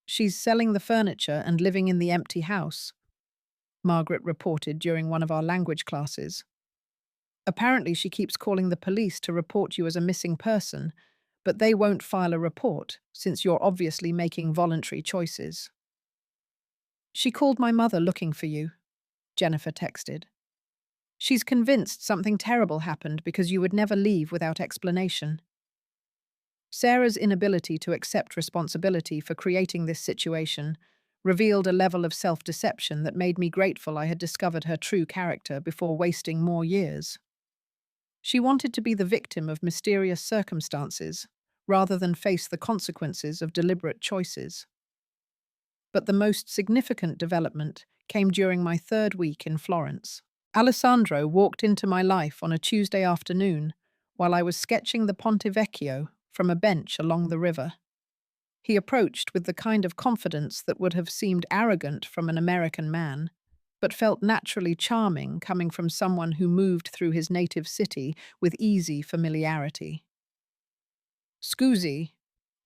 S1: She's selling the furniture and living in the empty house, Margaret reported during one of our language classes. Apparently she keeps calling the police to report you as a missing person, but they won't file a report since you're obviously making voluntary choices. She called my mother looking for you, Jennifer texted. She's convinced something terrible happened because you would never leave without explanation. Sarah's inability to accept responsibility for creating this situation revealed a level of self-deception that made me grateful I had discovered her true character before wasting more years. She wanted to be the victim of mysterious circumstances, rather than face the consequences of deliberate choices. But the most significant development came during my third week in Florence. Alessandro walked into my life on a Tuesday afternoon while I was sketching the Ponte Vecchio from a bench along the river. He approached with the kind of confidence that would have seemed arrogant from an American man, but felt naturally charming coming from someone who moved through his native city with easy familiarity. "Scusi,"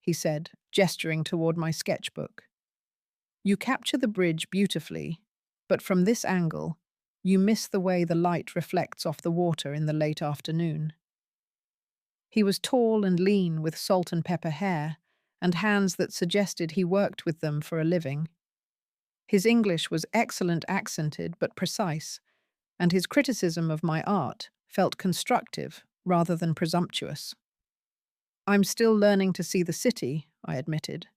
S1: he said, gesturing toward my sketchbook. "You capture the bridge beautifully, but from this angle, you miss the way the light reflects off the water in the late afternoon." He was tall and lean with salt and pepper hair, and hands that suggested he worked with them for a living. His English was excellent accented but precise, and his criticism of my art felt constructive rather than presumptuous. "I'm still learning to see the city," I admitted.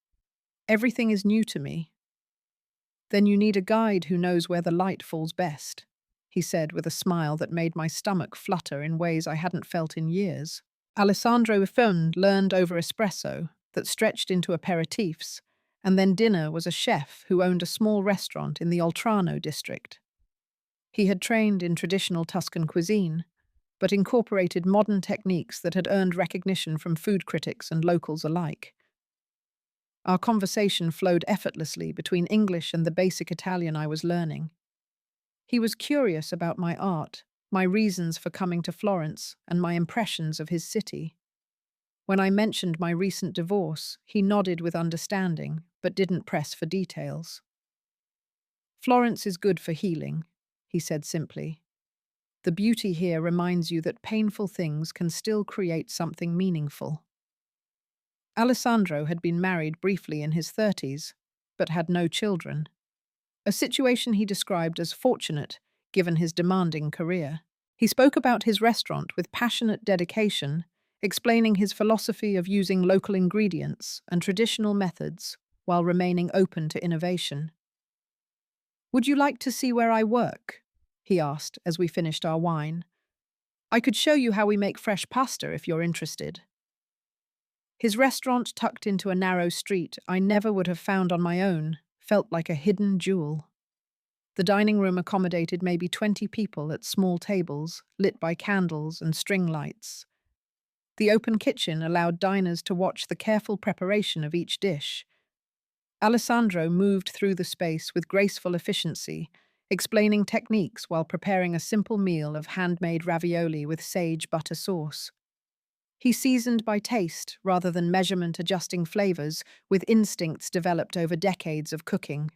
S1: "Everything is new to me." "Then you need a guide who knows where the light falls best," he said with a smile that made my stomach flutter in ways I hadn't felt in years. Alessandro learned over espresso that stretched into aperitifs, and then dinner was a chef who owned a small restaurant in the Oltrarno district. He had trained in traditional Tuscan cuisine, but incorporated modern techniques that had earned recognition from food critics and locals alike. Our conversation flowed effortlessly between English and the basic Italian I was learning. He was curious about my art, my reasons for coming to Florence, and my impressions of his city. When I mentioned my recent divorce, he nodded with understanding, but didn't press for details. "Florence is good for healing," he said simply. "The beauty here reminds you that painful things can still create something meaningful." Alessandro had been married briefly in his 30s, but had no children, a situation he described as fortunate given his demanding career. He spoke about his restaurant with passionate dedication, explaining his philosophy of using local ingredients and traditional methods while remaining open to innovation. "Would you like to see where I work?" he asked as we finished our wine. "I could show you how we make fresh pasta if you're interested." His restaurant, tucked into a narrow street I never would have found on my own, felt like a hidden jewel. The dining room accommodated maybe 20 people at small tables, lit by candles and string lights. The open kitchen allowed diners to watch the careful preparation of each dish. Alessandro moved through the space with graceful efficiency, explaining techniques while preparing a simple meal of handmade ravioli with sage butter sauce. He seasoned by taste rather than measurement, adjusting flavors with instincts developed over decades of cooking.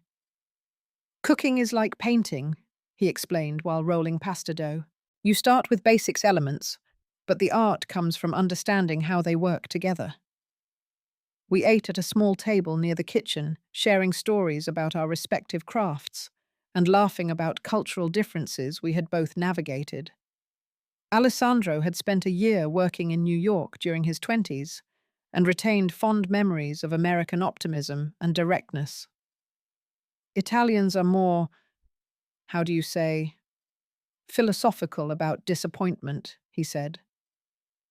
S1: "Cooking is like painting," he explained while rolling pasta dough. "You start with basics elements, but the art comes from understanding how they work together." We ate at a small table near the kitchen, sharing stories about our respective crafts and laughing about cultural differences we had both navigated. Alessandro had spent a year working in New York during his 20s and retained fond memories of American optimism and directness. "Italians are more, how do you say, philosophical about disappointment," he said.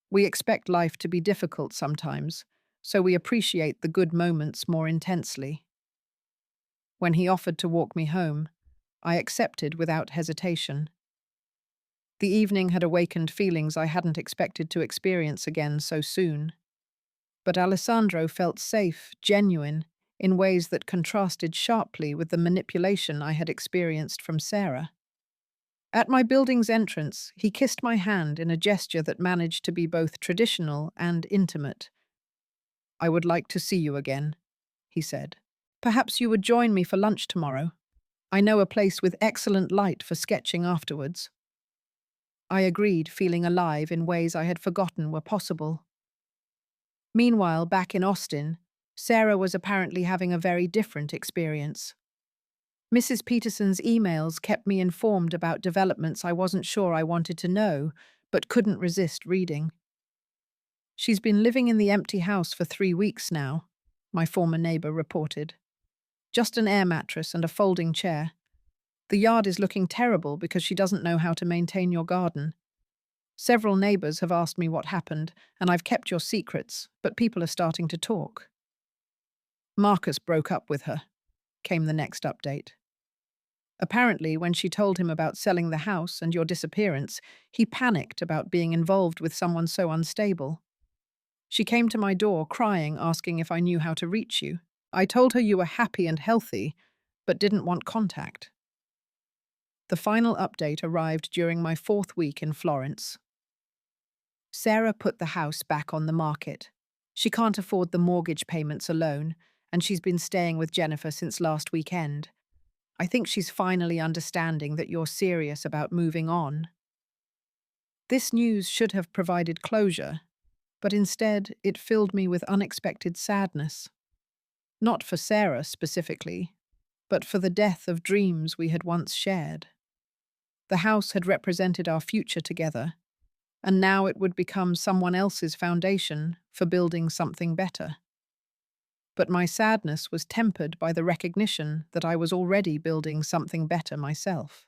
S1: "We expect life to be difficult sometimes, so we appreciate the good moments more intensely." When he offered to walk me home, I accepted without hesitation. The evening had awakened feelings I hadn't expected to experience again so soon. But Alessandro felt safe, genuine, in ways that contrasted sharply with the manipulation I had experienced from Sarah. At my building's entrance, he kissed my hand in a gesture that managed to be both traditional and intimate. "I would like to see you again," he said. "Perhaps you would join me for lunch tomorrow. I know a place with excellent light for sketching afterwards." I agreed, feeling alive in ways I had forgotten were possible. Meanwhile, back in Austin, Sarah was apparently having a very different experience. Mrs. Peterson's emails kept me informed about developments I wasn't sure I wanted to know, but couldn't resist reading. "She's been living in the empty house for 3 weeks now," my former neighbor reported. "Just an air mattress and a folding chair. The yard is looking terrible because she doesn't know how to maintain your garden. Several neighbors have asked me what happened, and I've kept your secrets, but people are starting to talk." "Marcus broke up with her," came the next update. "Apparently, when she told him about selling the house and your disappearance, he panicked about being involved with someone so unstable. She came to my door crying, asking if I knew how to reach you. I told her you were happy and healthy, but didn't want contact." The final update arrived during my 4th week in Florence. Sarah put the house back on the market. She can't afford the mortgage payments alone, and she's been staying with Jennifer since last weekend. "I think she's finally understanding that you're serious about moving on." This news should have provided closure, but instead it filled me with unexpected sadness. Not for Sarah specifically, but for the death of dreams we had once shared. The house had represented our future together, and now it would become someone else's foundation for building something better. But my sadness was tempered by the recognition that I was already building something better myself.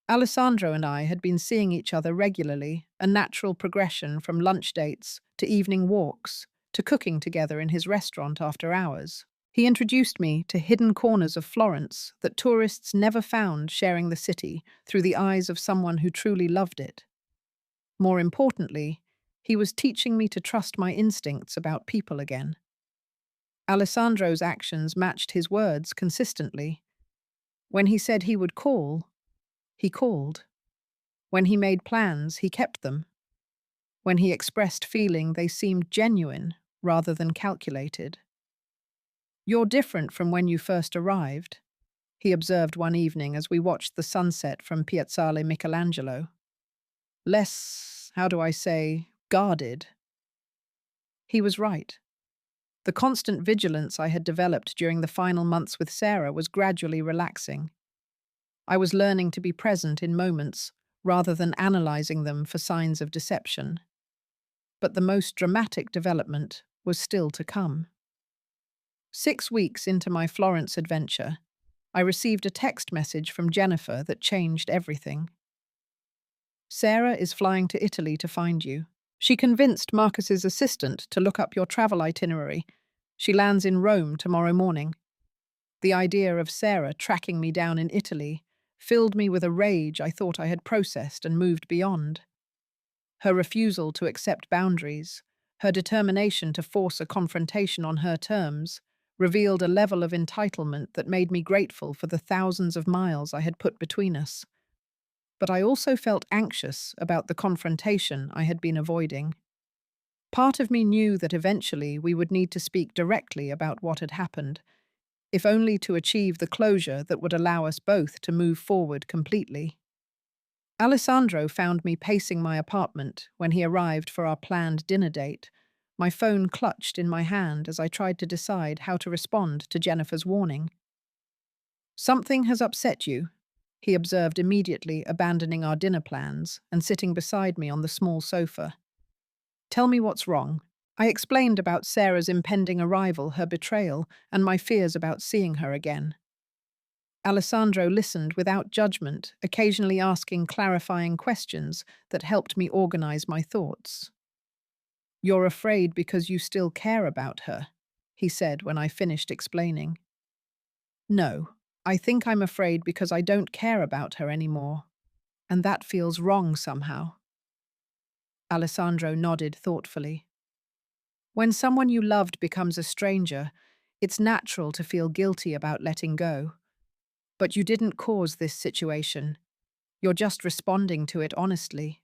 S1: Alessandro and I had been seeing each other regularly, a natural progression from lunch dates to evening walks to cooking together in his restaurant after hours. He introduced me to hidden corners of Florence that tourists never found, sharing the city through the eyes of someone who truly loved it. More importantly, he was teaching me to trust my instincts about people again. Alessandro's actions matched his words consistently. When he said he would call, he called. When he made plans, he kept them. When he expressed feeling, they seemed genuine rather than calculated. "You're different from when you first arrived," he observed one evening as we watched the sunset from Piazzale Michelangelo. "Less, how do I say, guarded." He was right. The constant vigilance I had developed during the final months with Sarah was gradually relaxing. I was learning to be present in moments rather than analyzing them for signs of deception. But the most dramatic development was still to come. 6 weeks into my Florence adventure, I received a text message from Jennifer that changed everything. Sarah is flying to Italy to find you. She convinced Marcus's assistant to look up your travel itinerary. She lands in Rome tomorrow morning. The idea of Sarah tracking me down in Italy filled me with a rage I thought I had processed and moved beyond. Her refusal to accept boundaries, her determination to force a confrontation on her terms, revealed a level of entitlement that made me grateful for the thousands of miles I had put between us. But I also felt anxious about the confrontation I had been avoiding. Part of me knew that eventually we would need to speak directly about what had happened, if only to achieve the closure that would allow us both to move forward completely. Alessandro found me pacing my apartment when he arrived for our planned dinner date, my phone clutched in my hand as I tried to decide how to respond to Jennifer's warning. "Something has upset you," he observed immediately, abandoning our dinner plans and sitting beside me on the small sofa. "Tell me what's wrong." I explained about Sarah's impending arrival, her betrayal, and my fears about seeing her again. Alessandro listened without judgment, occasionally asking clarifying questions that helped me organize my thoughts. "You're afraid because you still care about her," he said when I finished explaining. "No, I think I'm afraid because I don't care about her anymore, and that feels wrong somehow." Alessandro nodded thoughtfully. "When someone you loved becomes a stranger, it's natural to feel guilty about letting go. But you didn't cause this situation. You're just responding to it honestly."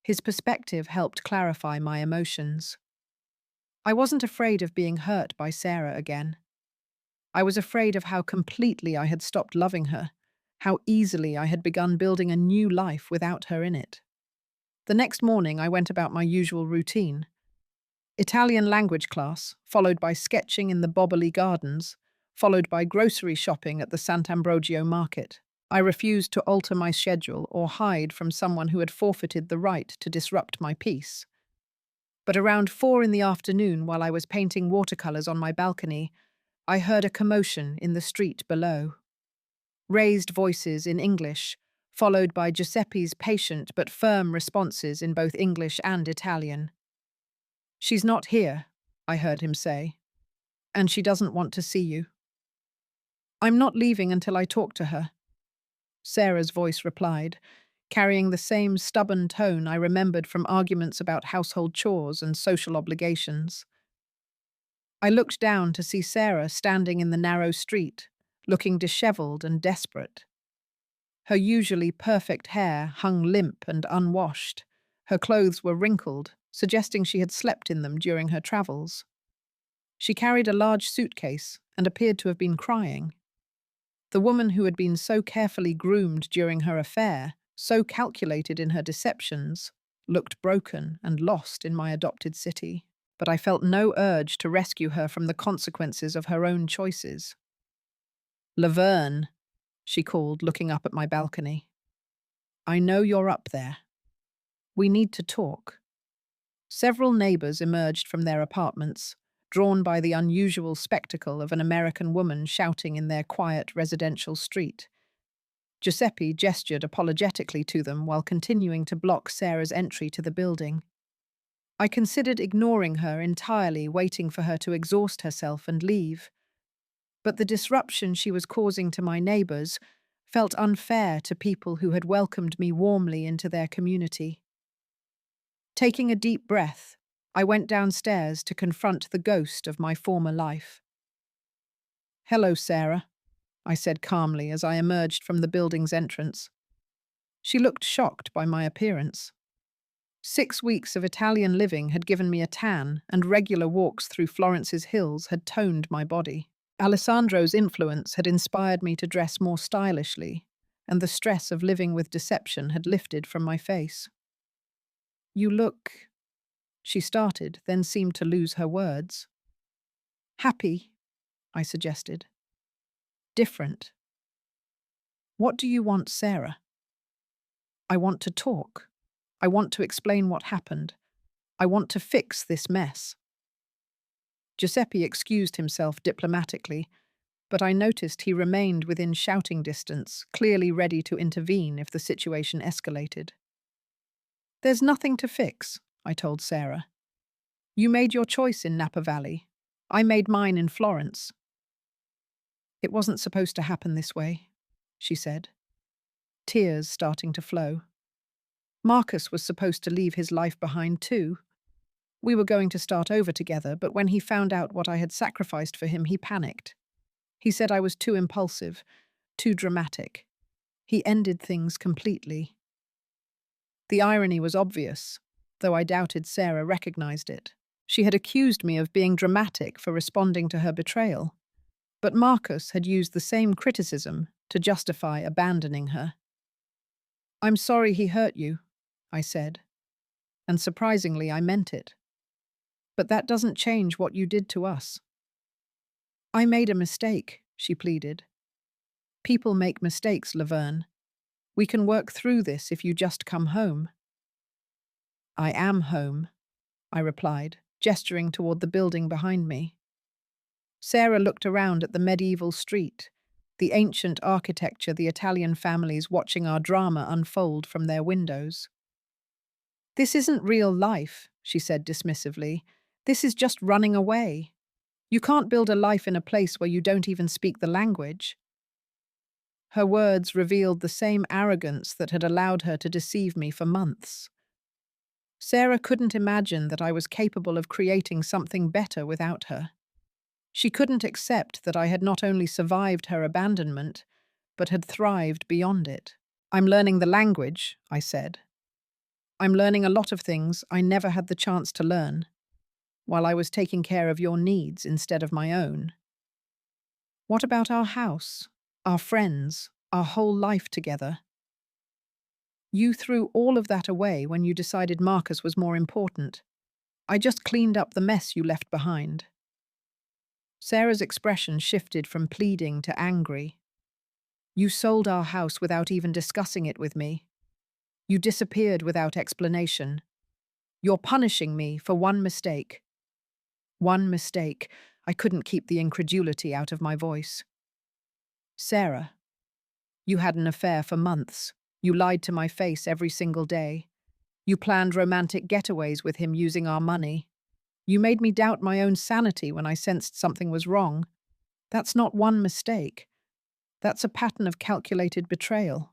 S1: His perspective helped clarify my emotions. I wasn't afraid of being hurt by Sarah again. I was afraid of how completely I had stopped loving her, how easily I had begun building a new life without her in it. The next morning, I went about my usual routine. Italian language class, followed by sketching in the Bobbly Gardens, followed by grocery shopping at the Sant'Ambrogio market. I refused to alter my schedule or hide from someone who had forfeited the right to disrupt my peace. But around 4 in the afternoon, while I was painting watercolors on my balcony, I heard a commotion in the street below. Raised voices in English, followed by Giuseppe's patient but firm responses in both English and Italian. "She's not here," I heard him say, "and she doesn't want to see you." "I'm not leaving until I talk to her," Sarah's voice replied, carrying the same stubborn tone I remembered from arguments about household chores and social obligations. I looked down to see Sarah standing in the narrow street, looking disheveled and desperate. Her usually perfect hair hung limp and unwashed. Her clothes were wrinkled, suggesting she had slept in them during her travels. She carried a large suitcase and appeared to have been crying. The woman who had been so carefully groomed during her affair, so calculated in her deceptions, looked broken and lost in my adopted city. But I felt no urge to rescue her from the consequences of her own choices. "Laverne," she called, looking up at my balcony. "I know you're up there. We need to talk." Several neighbors emerged from their apartments, drawn by the unusual spectacle of an American woman shouting in their quiet residential street. Giuseppe gestured apologetically to them while continuing to block Sarah's entry to the building. I considered ignoring her entirely, waiting for her to exhaust herself and leave. But the disruption she was causing to my neighbors felt unfair to people who had welcomed me warmly into their community. Taking a deep breath, I went downstairs to confront the ghost of my former life. "Hello, Sarah," I said calmly as I emerged from the building's entrance. She looked shocked by my appearance. 6 weeks of Italian living had given me a tan, and regular walks through Florence's hills had toned my body. Alessandro's influence had inspired me to dress more stylishly, and the stress of living with deception had lifted from my face. "You look—" she started, then seemed to lose her words. Happy, I suggested. Different. What do you want, Sarah? I want to talk. I want to explain what happened. I want to fix this mess. Giuseppe excused himself diplomatically, but I noticed he remained within shouting distance, clearly ready to intervene if the situation escalated. There's nothing to fix, I told Sarah. You made your choice in Napa Valley. I made mine in Florence. It wasn't supposed to happen this way, she said, tears starting to flow. Marcus was supposed to leave his life behind too. We were going to start over together, but when he found out what I had sacrificed for him, he panicked. He said I was too impulsive, too dramatic. He ended things completely. The irony was obvious, though I doubted Sarah recognized it. She had accused me of being dramatic for responding to her betrayal, but Marcus had used the same criticism to justify abandoning her. I'm sorry he hurt you, I said, and surprisingly I meant it. But that doesn't change what you did to us. I made a mistake, she pleaded. People make mistakes, Laverne. We can work through this if you just come home. I am home, I replied, gesturing toward the building behind me. Sarah looked around at the medieval street, the ancient architecture, the Italian families watching our drama unfold from their windows. This isn't real life, she said dismissively. This is just running away. You can't build a life in a place where you don't even speak the language. Her words revealed the same arrogance that had allowed her to deceive me for months. Sarah couldn't imagine that I was capable of creating something better without her. She couldn't accept that I had not only survived her abandonment, but had thrived beyond it. I'm learning the language, I said. I'm learning a lot of things I never had the chance to learn, while I was taking care of your needs instead of my own. What about our house, our friends, our whole life together? You threw all of that away when you decided Marcus was more important. I just cleaned up the mess you left behind. Sarah's expression shifted from pleading to angry. You sold our house without even discussing it with me. You disappeared without explanation. You're punishing me for one mistake. One mistake. I couldn't keep the incredulity out of my voice. Sarah, you had an affair for months. You lied to my face every single day. You planned romantic getaways with him using our money. You made me doubt my own sanity when I sensed something was wrong. That's not one mistake. That's a pattern of calculated betrayal.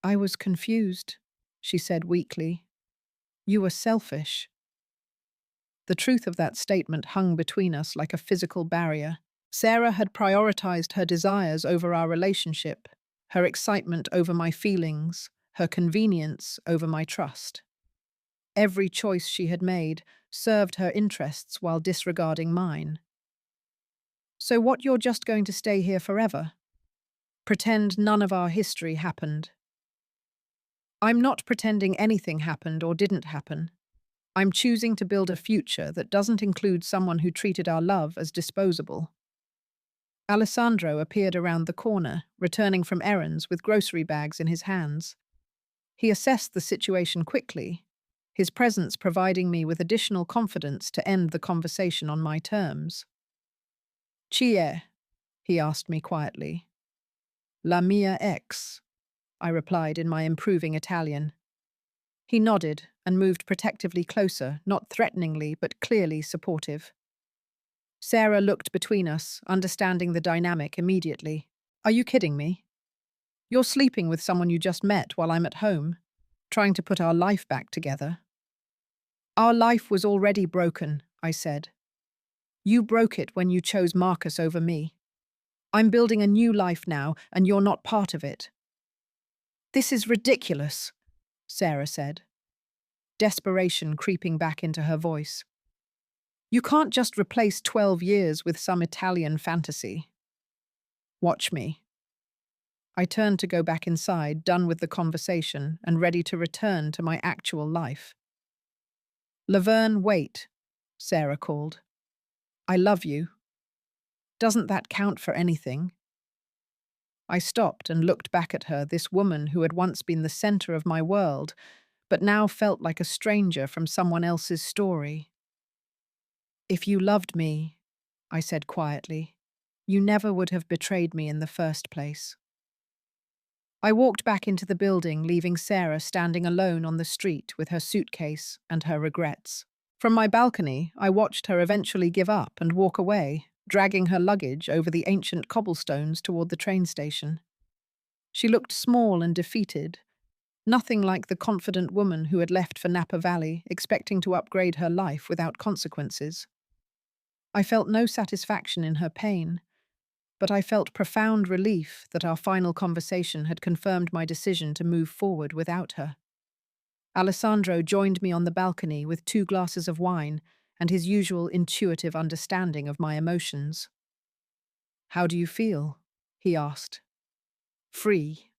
S1: I was confused, she said weakly. You were selfish. The truth of that statement hung between us like a physical barrier. Sarah had prioritized her desires over our relationship, her excitement over my feelings, her convenience over my trust. Every choice she had made served her interests while disregarding mine. So what, you're just going to stay here forever? Pretend none of our history happened? I'm not pretending anything happened or didn't happen. I'm choosing to build a future that doesn't include someone who treated our love as disposable. Alessandro appeared around the corner, returning from errands with grocery bags in his hands. He assessed the situation quickly, his presence providing me with additional confidence to end the conversation on my terms. Chi è? He asked me quietly. La mia ex, I replied in my improving Italian. He nodded and moved protectively closer, not threateningly but clearly supportive. Sarah looked between us, understanding the dynamic immediately. Are you kidding me? You're sleeping with someone you just met while I'm at home, trying to put our life back together. Our life was already broken, I said. You broke it when you chose Marcus over me. I'm building a new life now, and you're not part of it. This is ridiculous, Sarah said, desperation creeping back into her voice. You can't just replace 12 years with some Italian fantasy. Watch me. I turned to go back inside, done with the conversation and ready to return to my actual life. Laverne, wait, Sarah called. I love you. Doesn't that count for anything? I stopped and looked back at her, this woman who had once been the center of my world, but now felt like a stranger from someone else's story. If you loved me, I said quietly, you never would have betrayed me in the first place. I walked back into the building, leaving Sarah standing alone on the street with her suitcase and her regrets. From my balcony, I watched her eventually give up and walk away, dragging her luggage over the ancient cobblestones toward the train station. She looked small and defeated, nothing like the confident woman who had left for Napa Valley, expecting to upgrade her life without consequences. I felt no satisfaction in her pain, but I felt profound relief that our final conversation had confirmed my decision to move forward without her. Alessandro joined me on the balcony with 2 glasses of wine and his usual intuitive understanding of my emotions. "How do you feel?" he asked. "Free."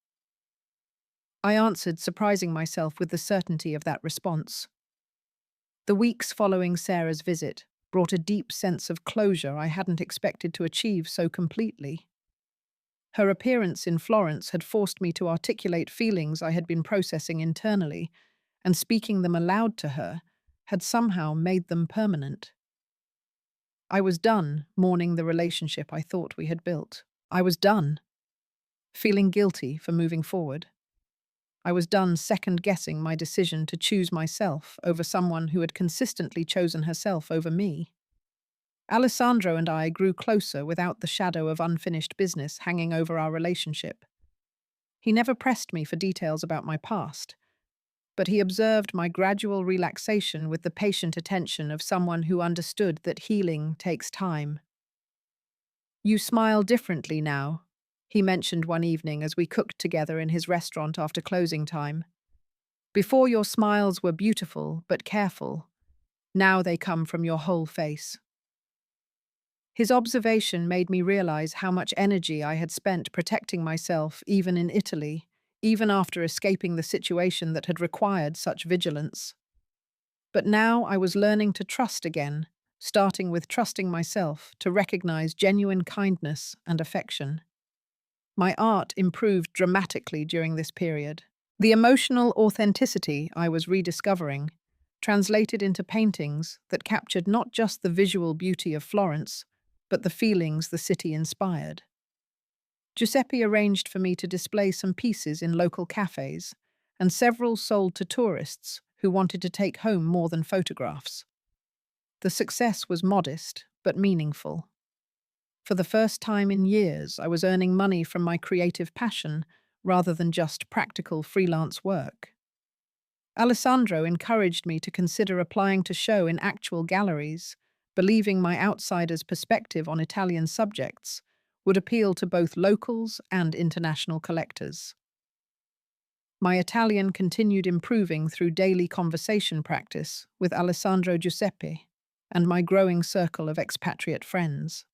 S1: I answered, surprising myself with the certainty of that response. The weeks following Sarah's visit brought a deep sense of closure I hadn't expected to achieve so completely. Her appearance in Florence had forced me to articulate feelings I had been processing internally, and speaking them aloud to her had somehow made them permanent. I was done mourning the relationship I thought we had built. I was done feeling guilty for moving forward. I was done second-guessing my decision to choose myself over someone who had consistently chosen herself over me. Alessandro and I grew closer without the shadow of unfinished business hanging over our relationship. He never pressed me for details about my past, but he observed my gradual relaxation with the patient attention of someone who understood that healing takes time. "You smile differently now," he mentioned one evening as we cooked together in his restaurant after closing time. "Before your smiles were beautiful but careful. Now they come from your whole face." His observation made me realize how much energy I had spent protecting myself even in Italy, even after escaping the situation that had required such vigilance. But now I was learning to trust again, starting with trusting myself to recognize genuine kindness and affection. My art improved dramatically during this period. The emotional authenticity I was rediscovering translated into paintings that captured not just the visual beauty of Florence, but the feelings the city inspired. Giuseppe arranged for me to display some pieces in local cafes, and several sold to tourists who wanted to take home more than photographs. The success was modest, but meaningful. For the first time in years, I was earning money from my creative passion rather than just practical freelance work. Alessandro encouraged me to consider applying to show in actual galleries, believing my outsider's perspective on Italian subjects would appeal to both locals and international collectors. My Italian continued improving through daily conversation practice with Alessandro Giuseppe and my growing circle of expatriate friends.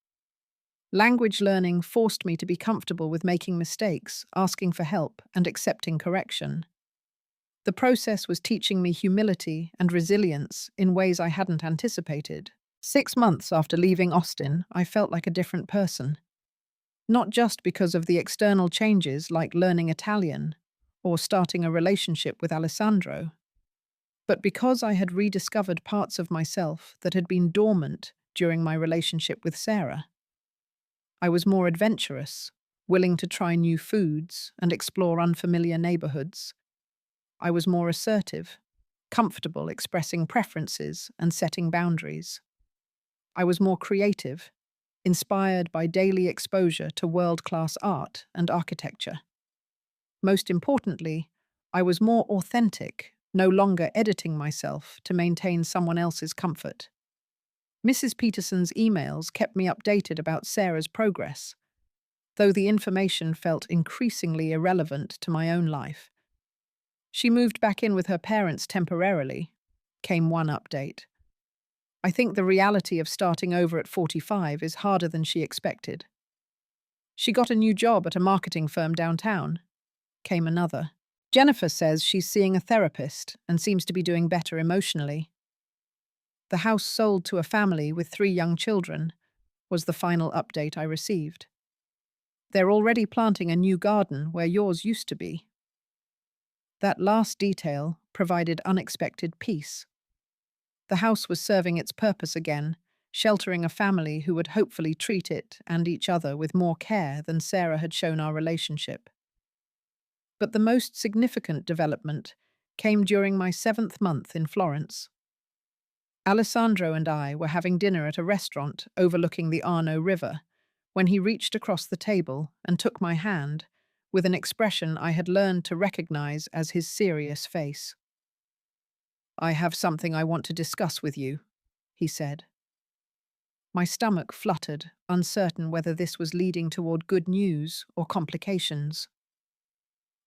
S1: Language learning forced me to be comfortable with making mistakes, asking for help, and accepting correction. The process was teaching me humility and resilience in ways I hadn't anticipated. 6 months after leaving Austin, I felt like a different person. Not just because of the external changes like learning Italian or starting a relationship with Alessandro, but because I had rediscovered parts of myself that had been dormant during my relationship with Sarah. I was more adventurous, willing to try new foods and explore unfamiliar neighborhoods. I was more assertive, comfortable expressing preferences and setting boundaries. I was more creative, inspired by daily exposure to world-class art and architecture. Most importantly, I was more authentic, no longer editing myself to maintain someone else's comfort. Mrs. Peterson's emails kept me updated about Sarah's progress, though the information felt increasingly irrelevant to my own life. She moved back in with her parents temporarily, came one update. I think the reality of starting over at 45 is harder than she expected. She got a new job at a marketing firm downtown, came another. Jennifer says she's seeing a therapist and seems to be doing better emotionally. The house sold to a family with 3 young children, was the final update I received. They're already planting a new garden where yours used to be. That last detail provided unexpected peace. The house was serving its purpose again, sheltering a family who would hopefully treat it and each other with more care than Sarah had shown our relationship. But the most significant development came during my 7th month in Florence. Alessandro and I were having dinner at a restaurant overlooking the Arno River when he reached across the table and took my hand with an expression I had learned to recognize as his serious face. "I have something I want to discuss with you," he said. My stomach fluttered, uncertain whether this was leading toward good news or complications.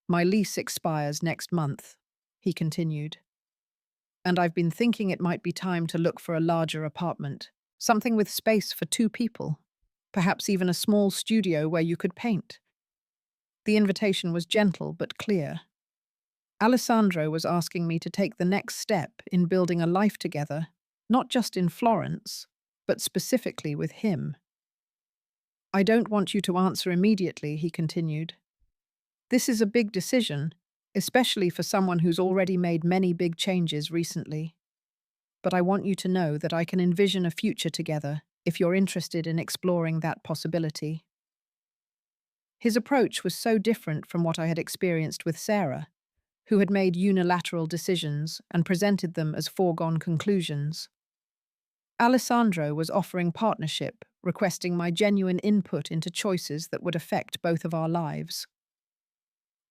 S1: "My lease expires next month," he continued, "and I've been thinking it might be time to look for a larger apartment, something with space for 2 people, perhaps even a small studio where you could paint." The invitation was gentle but clear. Alessandro was asking me to take the next step in building a life together, not just in Florence, but specifically with him. "I don't want you to answer immediately," he continued. "This is a big decision, especially for someone who's already made many big changes recently. But I want you to know that I can envision a future together if you're interested in exploring that possibility." His approach was so different from what I had experienced with Sarah, who had made unilateral decisions and presented them as foregone conclusions. Alessandro was offering partnership, requesting my genuine input into choices that would affect both of our lives.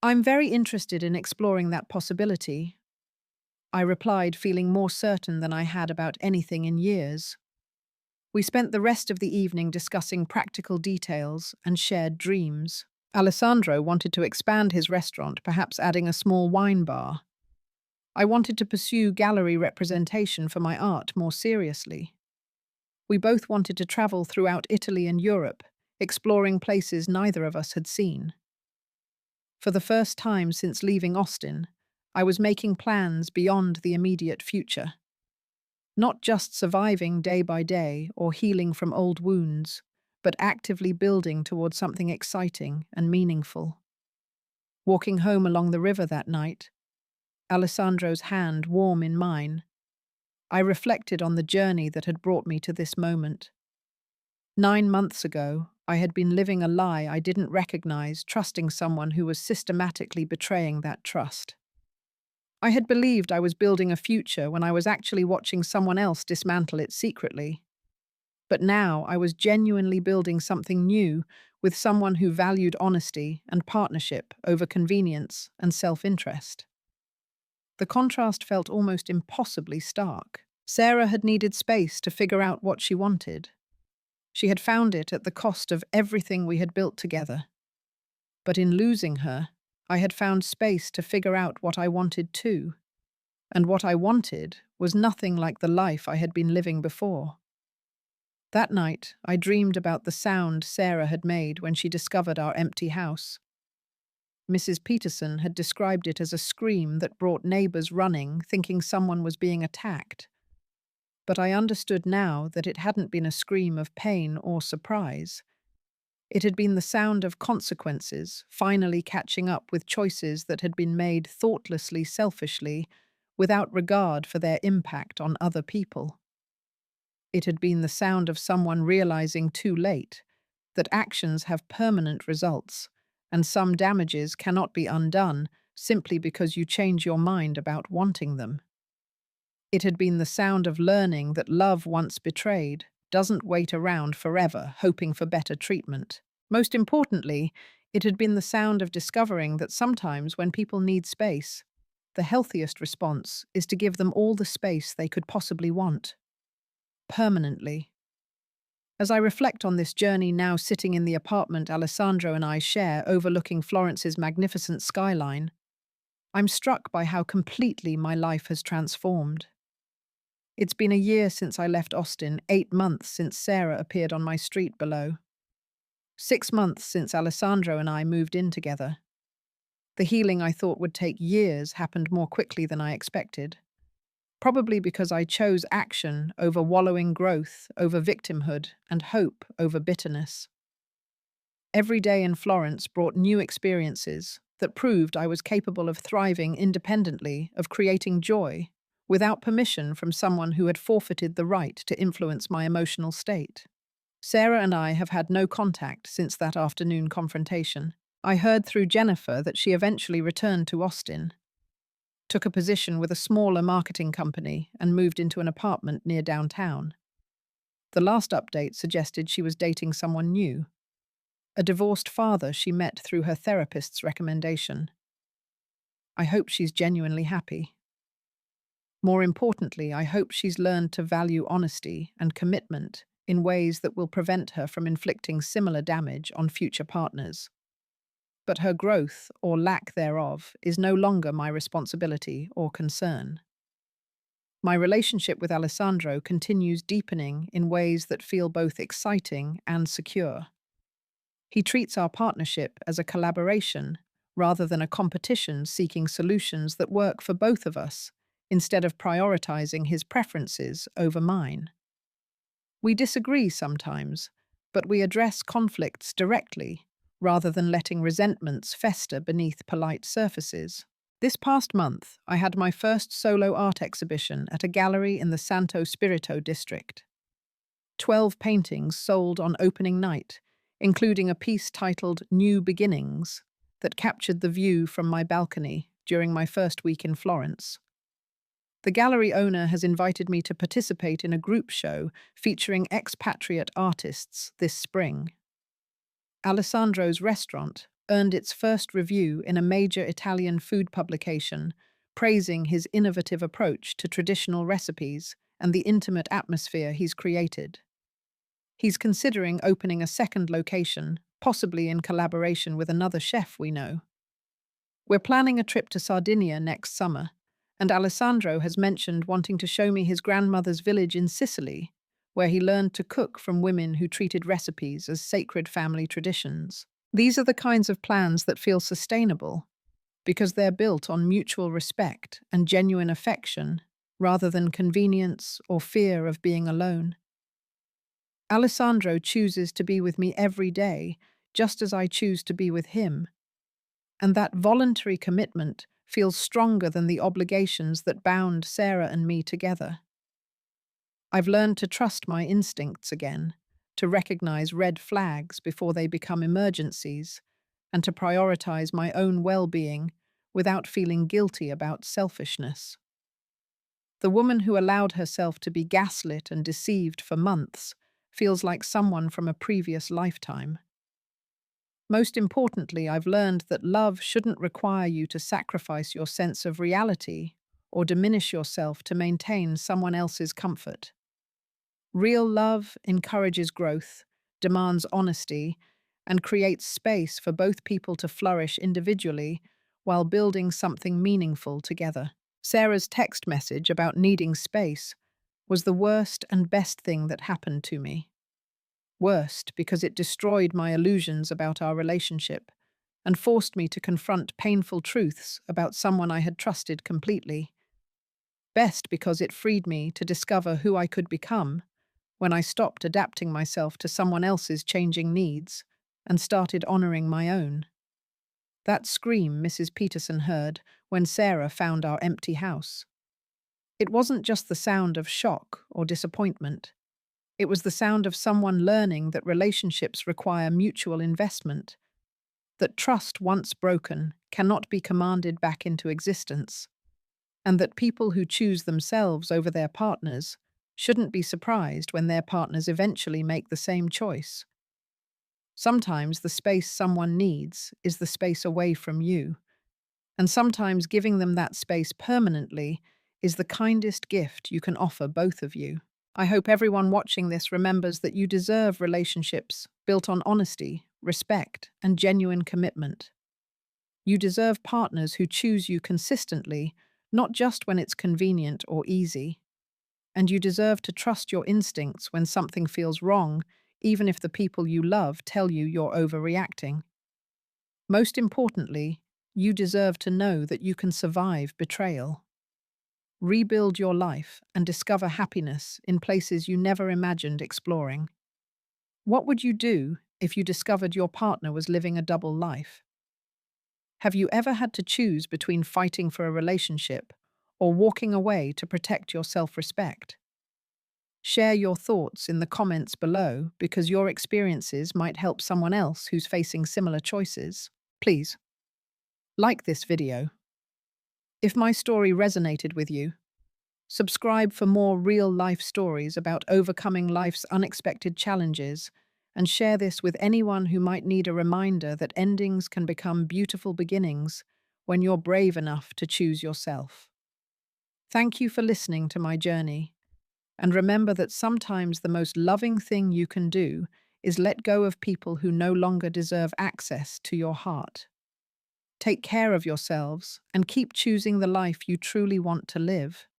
S1: "I'm very interested in exploring that possibility," I replied, feeling more certain than I had about anything in years. We spent the rest of the evening discussing practical details and shared dreams. Alessandro wanted to expand his restaurant, perhaps adding a small wine bar. I wanted to pursue gallery representation for my art more seriously. We both wanted to travel throughout Italy and Europe, exploring places neither of us had seen. For the first time since leaving Austin, I was making plans beyond the immediate future. Not just surviving day by day or healing from old wounds, but actively building towards something exciting and meaningful. Walking home along the river that night, Alessandro's hand warm in mine, I reflected on the journey that had brought me to this moment. 9 months ago, I had been living a lie I didn't recognize, trusting someone who was systematically betraying that trust. I had believed I was building a future when I was actually watching someone else dismantle it secretly. But now I was genuinely building something new with someone who valued honesty and partnership over convenience and self-interest. The contrast felt almost impossibly stark. Sarah had needed space to figure out what she wanted. She had found it at the cost of everything we had built together. But in losing her, I had found space to figure out what I wanted too. And what I wanted was nothing like the life I had been living before. That night, I dreamed about the sound Sarah had made when she discovered our empty house. Mrs. Peterson had described it as a scream that brought neighbors running, thinking someone was being attacked. But I understood now that it hadn't been a scream of pain or surprise. It had been the sound of consequences, finally catching up with choices that had been made thoughtlessly, selfishly, without regard for their impact on other people. It had been the sound of someone realizing too late that actions have permanent results, and some damages cannot be undone simply because you change your mind about wanting them. It had been the sound of learning that love once betrayed doesn't wait around forever hoping for better treatment. Most importantly, it had been the sound of discovering that sometimes when people need space, the healthiest response is to give them all the space they could possibly want. Permanently. As I reflect on this journey now sitting in the apartment Alessandro and I share overlooking Florence's magnificent skyline, I'm struck by how completely my life has transformed. It's been a year since I left Austin, 8 months since Sarah appeared on my street below. 6 months since Alessandro and I moved in together. The healing I thought would take years happened more quickly than I expected. Probably because I chose action over wallowing, growth over victimhood, and hope over bitterness. Every day in Florence brought new experiences that proved I was capable of thriving independently, of creating joy, without permission from someone who had forfeited the right to influence my emotional state. Sarah and I have had no contact since that afternoon confrontation. I heard through Jennifer that she eventually returned to Austin, took a position with a smaller marketing company, and moved into an apartment near downtown. The last update suggested she was dating someone new, a divorced father she met through her therapist's recommendation. I hope she's genuinely happy. More importantly, I hope she's learned to value honesty and commitment in ways that will prevent her from inflicting similar damage on future partners. But her growth, or lack thereof, is no longer my responsibility or concern. My relationship with Alessandro continues deepening in ways that feel both exciting and secure. He treats our partnership as a collaboration rather than a competition seeking solutions that work for both of us, instead of prioritizing his preferences over mine. We disagree sometimes, but we address conflicts directly rather than letting resentments fester beneath polite surfaces. This past month, I had my first solo art exhibition at a gallery in the Santo Spirito district. 12 paintings sold on opening night, including a piece titled New Beginnings that captured the view from my balcony during my first week in Florence. The gallery owner has invited me to participate in a group show featuring expatriate artists this spring. Alessandro's restaurant earned its first review in a major Italian food publication, praising his innovative approach to traditional recipes and the intimate atmosphere he's created. He's considering opening a second location, possibly in collaboration with another chef we know. We're planning a trip to Sardinia next summer, and Alessandro has mentioned wanting to show me his grandmother's village in Sicily, where he learned to cook from women who treated recipes as sacred family traditions. These are the kinds of plans that feel sustainable, because they're built on mutual respect and genuine affection, rather than convenience or fear of being alone. Alessandro chooses to be with me every day, just as I choose to be with him, and that voluntary commitment feels stronger than the obligations that bound Sarah and me together. I've learned to trust my instincts again, to recognize red flags before they become emergencies, and to prioritize my own well-being without feeling guilty about selfishness. The woman who allowed herself to be gaslit and deceived for months feels like someone from a previous lifetime. Most importantly, I've learned that love shouldn't require you to sacrifice your sense of reality or diminish yourself to maintain someone else's comfort. Real love encourages growth, demands honesty, and creates space for both people to flourish individually while building something meaningful together. Sarah's text message about needing space was the worst and best thing that happened to me. Worst because it destroyed my illusions about our relationship and forced me to confront painful truths about someone I had trusted completely. Best because it freed me to discover who I could become when I stopped adapting myself to someone else's changing needs and started honoring my own. That scream Mrs. Peterson heard when Sarah found our empty house. It wasn't just the sound of shock or disappointment. It was the sound of someone learning that relationships require mutual investment, that trust once broken cannot be commanded back into existence, and that people who choose themselves over their partners shouldn't be surprised when their partners eventually make the same choice. Sometimes the space someone needs is the space away from you, and sometimes giving them that space permanently is the kindest gift you can offer both of you. I hope everyone watching this remembers that you deserve relationships built on honesty, respect, and genuine commitment. You deserve partners who choose you consistently, not just when it's convenient or easy. And you deserve to trust your instincts when something feels wrong, even if the people you love tell you you're overreacting. Most importantly, you deserve to know that you can survive betrayal. rebuild your life, and discover happiness in places you never imagined exploring. What would you do if you discovered your partner was living a double life? Have you ever had to choose between fighting for a relationship or walking away to protect your self-respect? Share your thoughts in the comments below because your experiences might help someone else who's facing similar choices. Please, like this video. If my story resonated with you, subscribe for more real-life stories about overcoming life's unexpected challenges, and share this with anyone who might need a reminder that endings can become beautiful beginnings when you're brave enough to choose yourself. Thank you for listening to my journey, and remember that sometimes the most loving thing you can do is let go of people who no longer deserve access to your heart. Take care of yourselves and keep choosing the life you truly want to live.